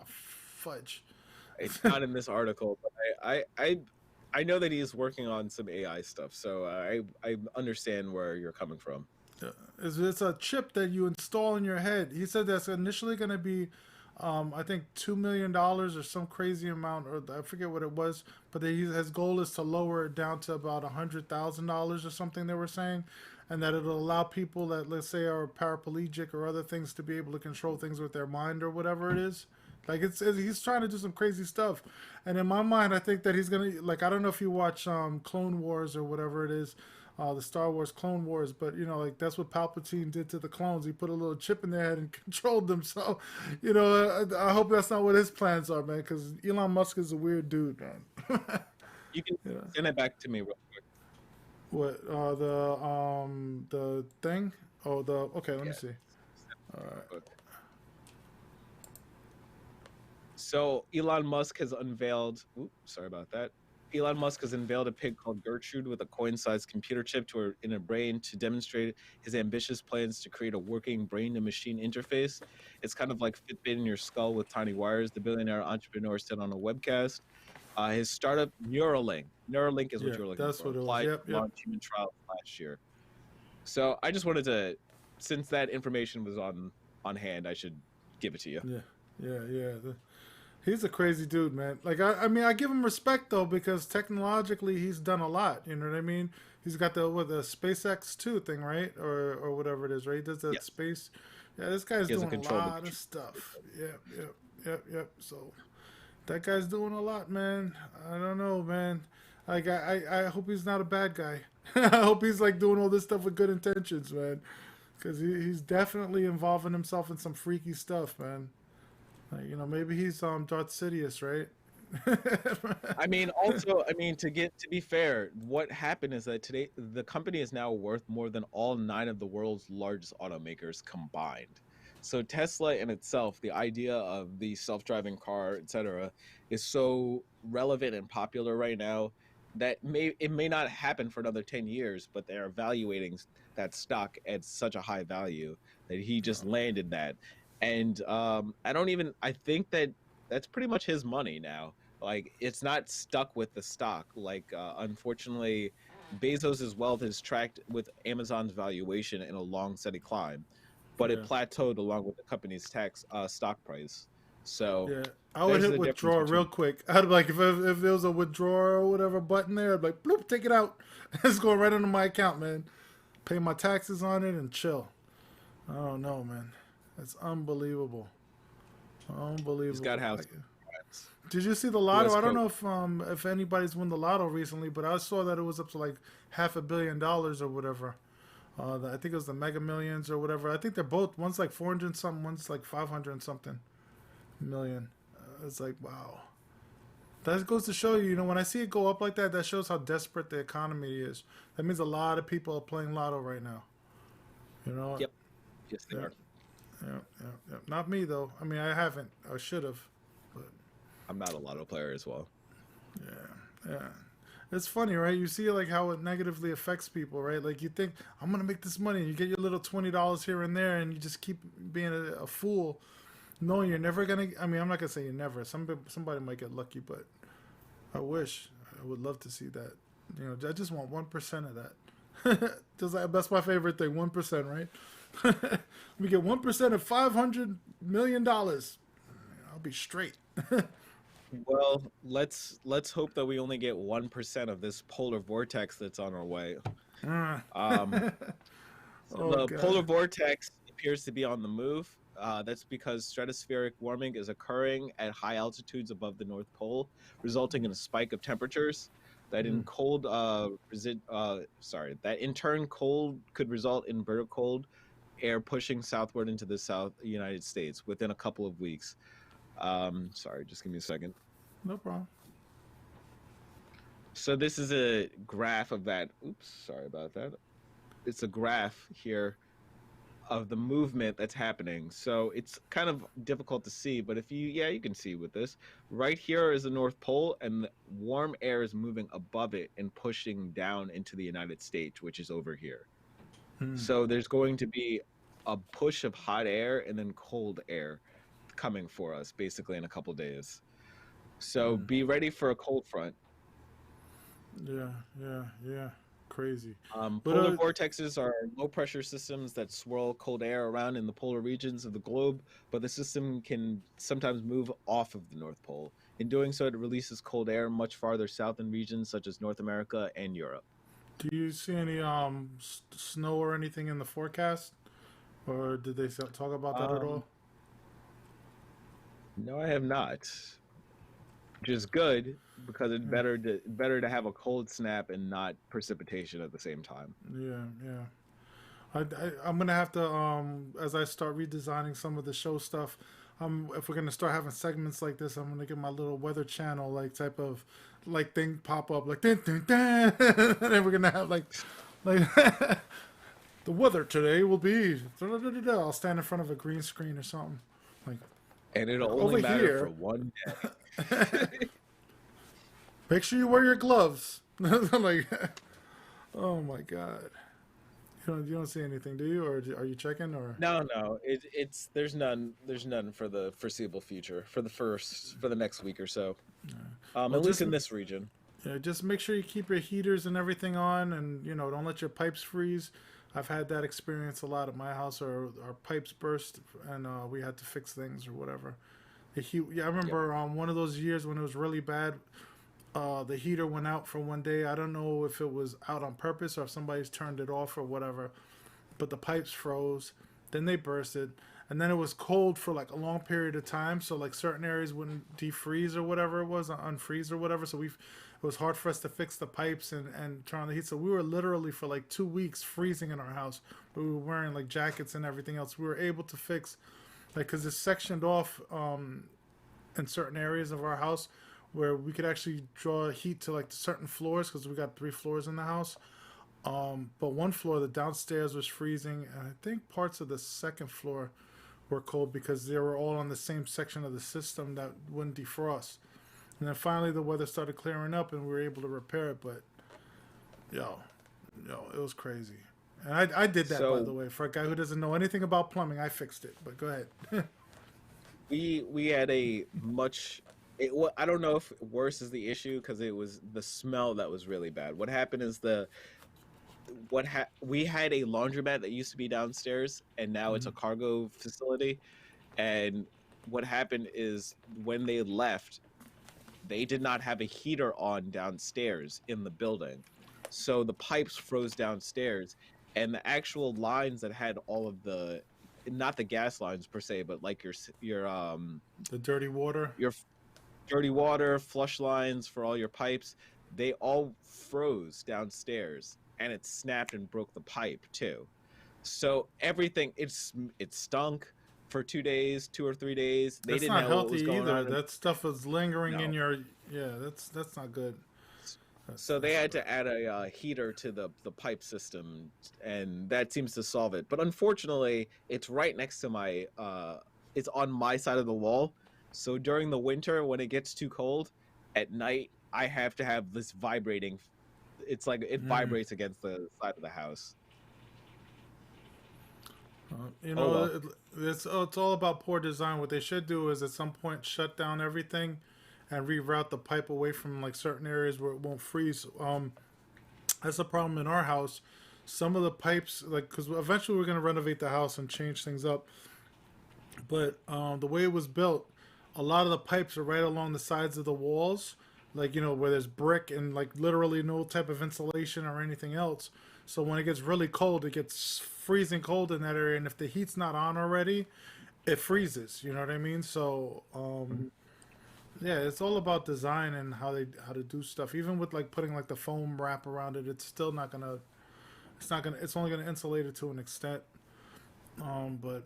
fudge. It's not in this article, but I know that he's working on some AI stuff, so I understand where you're coming from. It's a chip that you install in your head. He said that's initially going to be, I think $2 million or some crazy amount, or I forget what it was. But his goal is to lower it down to about $100,000 or something. They were saying, and that it'll allow people that, let's say, are paraplegic or other things to be able to control things with their mind or whatever it is. Like he's trying to do some crazy stuff, and in my mind, I think that he's gonna, like, I don't know if you watch Clone Wars or whatever it is, the Star Wars Clone Wars, but like that's what Palpatine did to the clones. He put a little chip in their head and controlled them. So, I hope that's not what his plans are, man. Because Elon Musk is a weird dude, man. You can send it back to me real quick. What the thing? Oh, okay. Let me see. All right. So Elon Musk has unveiled. Oops, sorry about that. Elon Musk has unveiled a pig called Gertrude with a coin-sized computer chip in her brain to demonstrate his ambitious plans to create a working brain-to-machine interface. It's kind of like Fitbit in your skull with tiny wires. The billionaire entrepreneur said on a webcast. His startup Neuralink is what you're looking that's for. What it was. Applied Yep. launched human trials last year. So I just wanted to, since that information was on hand, I should give it to you. Yeah. He's a crazy dude, man. Like, I mean, I give him respect, though, because technologically he's done a lot. You know what I mean? He's got the SpaceX 2 thing, right? Or whatever it is, right? He does that space. Yeah, this guy's doing a lot of stuff. Yep. So that guy's doing a lot, man. I don't know, man. Like, I hope he's not a bad guy. I hope he's, like, doing all this stuff with good intentions, man. Because he's definitely involving himself in some freaky stuff, man. Maybe he's Darth Sidious, right? I mean, also, to be fair, what happened is that today the company is now worth more than all 9 of the world's largest automakers combined. So Tesla in itself, the idea of the self-driving car, etc., is so relevant and popular right now that it may not happen for another 10 years, but they're evaluating that stock at such a high value that he just landed that. And I think that's pretty much his money now. Like, it's not stuck with the stock. Like, unfortunately, Bezos's wealth is tracked with Amazon's valuation in a long, steady climb, but it plateaued along with the company's stock price. So I would hit withdraw real quick. I'd be like, if there was a withdraw or whatever button there, I'd be like, bloop, take it out. It's going right into my account, man. Pay my taxes on it and chill. I don't know, man. It's unbelievable. He's got house. Did you see the lotto? I don't know if anybody's won the lotto recently, but I saw that it was up to like $500 million or whatever. I think it was the Mega Millions or whatever. I think they're both. One's like 400 something. One's like 500 something million. It's like, wow. That goes to show you, when I see it go up like that, that shows how desperate the economy is. That means a lot of people are playing lotto right now. Yep. Yes, they are. Yeah. Not me, though. I mean, I haven't. I should have. But I'm not a lotto player as well. Yeah. It's funny, right? You see, like, how it negatively affects people, right? Like, you think, I'm going to make this money. And you get your little $20 here and there, and you just keep being a fool, knowing you're never going to... I mean, I'm not going to say you're never. Somebody might get lucky, but I wish. I would love to see that. I just want 1% of that. That's my favorite thing, 1%, right? We get 1% of $500 million. I'll be straight. Well, let's hope that we only get 1% of this polar vortex that's on our way. The polar vortex appears to be on the move. That's because stratospheric warming is occurring at high altitudes above the North Pole, resulting in a spike of temperatures. That in turn cold could result in bitter cold air pushing southward into the South United States within a couple of weeks. Sorry, just give me a second. No problem. So this is a graph of that. Oops, sorry about that. It's a graph here of the movement that's happening. So it's kind of difficult to see, but if you, yeah, you can see with this. Right here is the North Pole, and the warm air is moving above it and pushing down into the United States, which is over here. So there's going to be a push of hot air and then cold air coming for us basically in a couple days. So be ready for a cold front. Yeah. Crazy. But Polar vortexes are low pressure systems that swirl cold air around in the polar regions of the globe, but the system can sometimes move off of the North Pole. In doing so, it releases cold air much farther south in regions such as North America and Europe. do you see any snow or anything in the forecast, or did they talk about that at all? No, I have not, which is good because it's better to have a cold snap and not precipitation at the same time. Yeah. I'm gonna have to as I start redesigning some of the show stuff. If we're gonna start having segments like this, I'm gonna get my little weather channel like type of like thing pop up like dun, dun, dun. And then we're gonna have like the weather today will be. I'll stand in front of a green screen or something like. And it'll only Over matter here. for one day. Make sure you wear your gloves. Like, oh my god. You don't see anything, do you? Or are you checking? Or No, it's there's none for the foreseeable future for the next week or so. At least in this region. yeah, just make sure you keep your heaters and everything on, and don't let your pipes freeze. I've had that experience a lot at my house. Our pipes burst, and we had to fix things or whatever. The heat. Yeah, I remember one of those years when it was really bad. The heater went out for one day. I don't know if it was out on purpose or if somebody's turned it off or whatever, but the pipes froze. Then they bursted, and then it was cold for like a long period of time. So like certain areas wouldn't defreeze or whatever it was, unfreeze or whatever. So it was hard for us to fix the pipes and turn on the heat. So we were literally for like 2 weeks freezing in our house. We were wearing like jackets and everything else. We were able to fix, like, because it's sectioned off in certain areas of our house where we could actually draw heat to like certain floors because we got 3 floors in the house. But one floor, the downstairs was freezing, and I think parts of the second floor were cold because they were all on the same section of the system that wouldn't defrost. And then finally the weather started clearing up and we were able to repair it. But yo, it was crazy. And I did that, by the way, for a guy who doesn't know anything about plumbing. I fixed it. But go ahead. We had a much. I don't know if worse is the issue because it was the smell that was really bad. What happened is we had a laundromat that used to be downstairs, and now it's a cargo facility. And what happened is when they left, they did not have a heater on downstairs in the building, so the pipes froze downstairs, and the actual lines that had all of the, not the gas lines per se, but like your The dirty water. your dirty water flush lines for all your pipes, they all froze downstairs, and it snapped and broke the pipe too. So everything, it stunk for 2 days, 2 or 3 days. They That's didn't not know what was healthy going either. on. That stuff is lingering in No. your. Yeah, that's not good. So they had to add a heater to the pipe system, and that seems to solve it. But unfortunately, it's right next to my it's on my side of the wall. So during the winter, when it gets too cold at night, I have to have this vibrating. It's like it vibrates against the side of the house. Well. It's all about poor design. What they should do is at some point shut down everything and reroute the pipe away from like certain areas where it won't freeze. That's a problem in our house. Some of the pipes, like, because eventually we're going to renovate the house and change things up. But the way it was built, a lot of the pipes are right along the sides of the walls, like, where there's brick and like literally no type of insulation or anything else. So when it gets really cold, it gets freezing cold in that area. And if the heat's not on already, it freezes. You know what I mean? So, yeah, it's all about design and how to do stuff. Even with like putting like the foam wrap around it, it's still not gonna. It's only gonna insulate it to an extent. But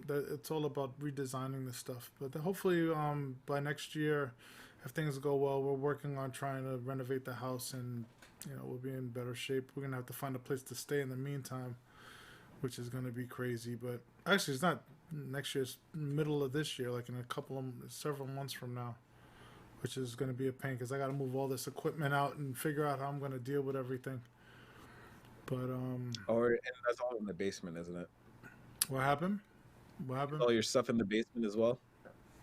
it's all about redesigning this stuff. But hopefully, by next year, if things go well, we're working on trying to renovate the house, and we'll be in better shape. We're gonna have to find a place to stay in the meantime. which is going to be crazy. But actually, it's not next year. It's middle of this year, like in several months from now, which is going to be a pain because I got to move all this equipment out and figure out how I'm going to deal with everything. But and that's all in the basement, isn't it? what happened? What happened? All your stuff in the basement as well.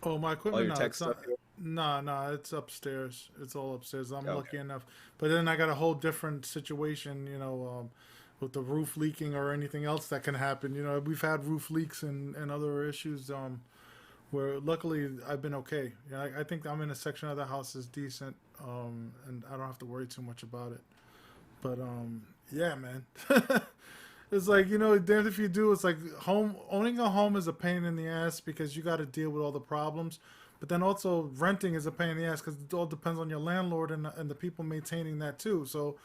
Oh, my equipment. All your No, tech it's not. stuff. Here? No, it's upstairs. It's all upstairs. I'm Okay. lucky enough. But then I got a whole different situation, with the roof leaking or anything else that can happen. We've had roof leaks and other issues where luckily I've been okay. I think I'm in a section of the house is decent, and I don't have to worry too much about it. But yeah, man. It's like, damned if you do. It's like owning a home is a pain in the ass because you got to deal with all the problems. But then also renting is a pain in the ass because it all depends on your landlord and the people maintaining that too. So,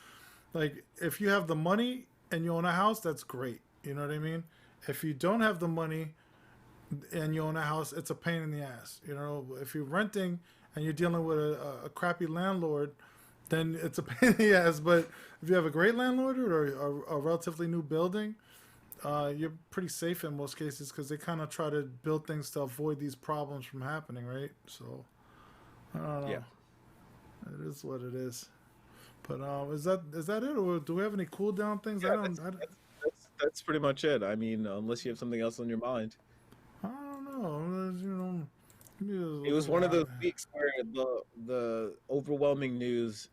like, if you have the money and you own a house, that's great. You know what I mean? If you don't have the money and you own a house, it's a pain in the ass. If you're renting and you're dealing with a crappy landlord, then it's a pain in the ass. But if you have a great landlord or a relatively new building, you're pretty safe in most cases because they kind of try to build things to avoid these problems from happening, right? So, I don't know. Yeah. It is what it is. But is that it, or do we have any cool down things? Yeah, that's pretty much it. I mean, unless you have something else on your mind. I don't know. It was one of those weeks where the overwhelming news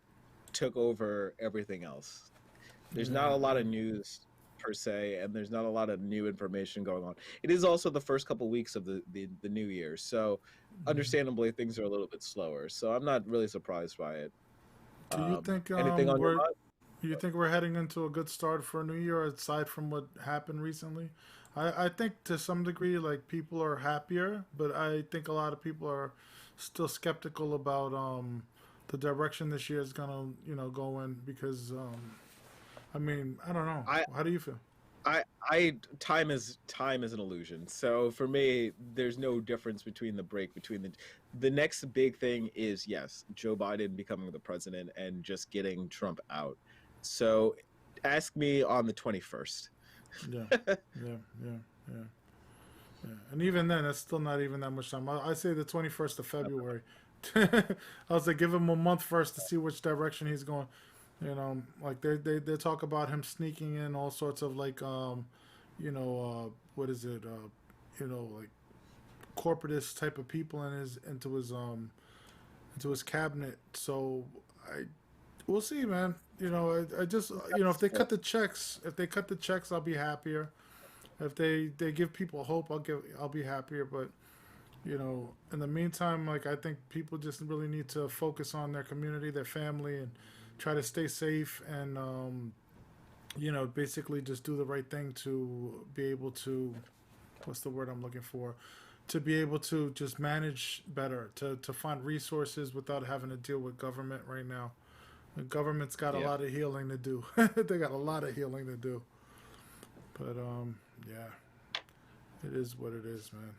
took over everything else. There's not a lot of news per se, and there's not a lot of new information going on. It is also the first couple weeks of the new year, so understandably things are a little bit slower. So I'm not really surprised by it. Do you think anything on your mind? you think we're heading into a good start for a new year aside from what happened recently? I think to some degree, like, people are happier, but I think a lot of people are still skeptical about the direction this year is gonna go in because I mean, I don't know. How do you feel? Time is an illusion. So for me, there's no difference between the break between the next big thing is, yes, Joe Biden becoming the president and just getting Trump out. So ask me on the 21st. Yeah. And even then, it's still not even that much time. I say the 21st of February. I was like, give him a month first to see which direction he's going. Like they talk about him sneaking in all sorts of like, what is it? Like corporatist type of people into his cabinet. So we'll see, man. I just if they cut the checks, I'll be happier. If they give people hope, I'll be happier. But in the meantime, like, I think people just really need to focus on their community, their family, and try to stay safe and basically just do the right thing to be able to, what's the word I'm looking for, to be able to just manage better, to find resources without having to deal with government right now. The government's got a lot of healing to do. They got a lot of healing to do. But yeah, it is what it is, man.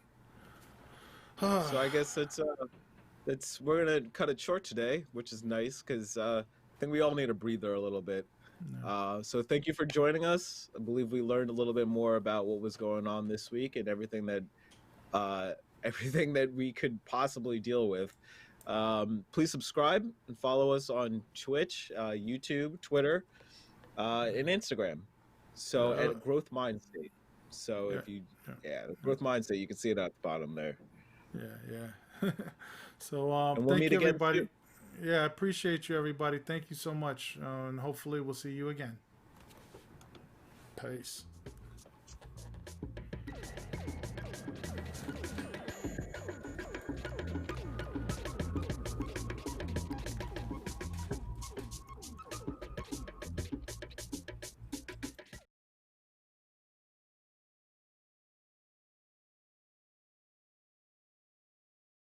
So I guess we're gonna cut it short today, which is nice because I think we all need a breather a little bit. So thank you for joining us. I believe we learned a little bit more about what was going on this week and everything that we could possibly deal with. Please subscribe and follow us on Twitch, YouTube, Twitter, and Instagram. So at Growth Mind State. So if you, the Growth Mind State, you can see it at the bottom there. Yeah. So and we'll thank meet you, again everybody. soon. Yeah, I appreciate you, everybody. Thank you so much, and hopefully we'll see you again. Peace.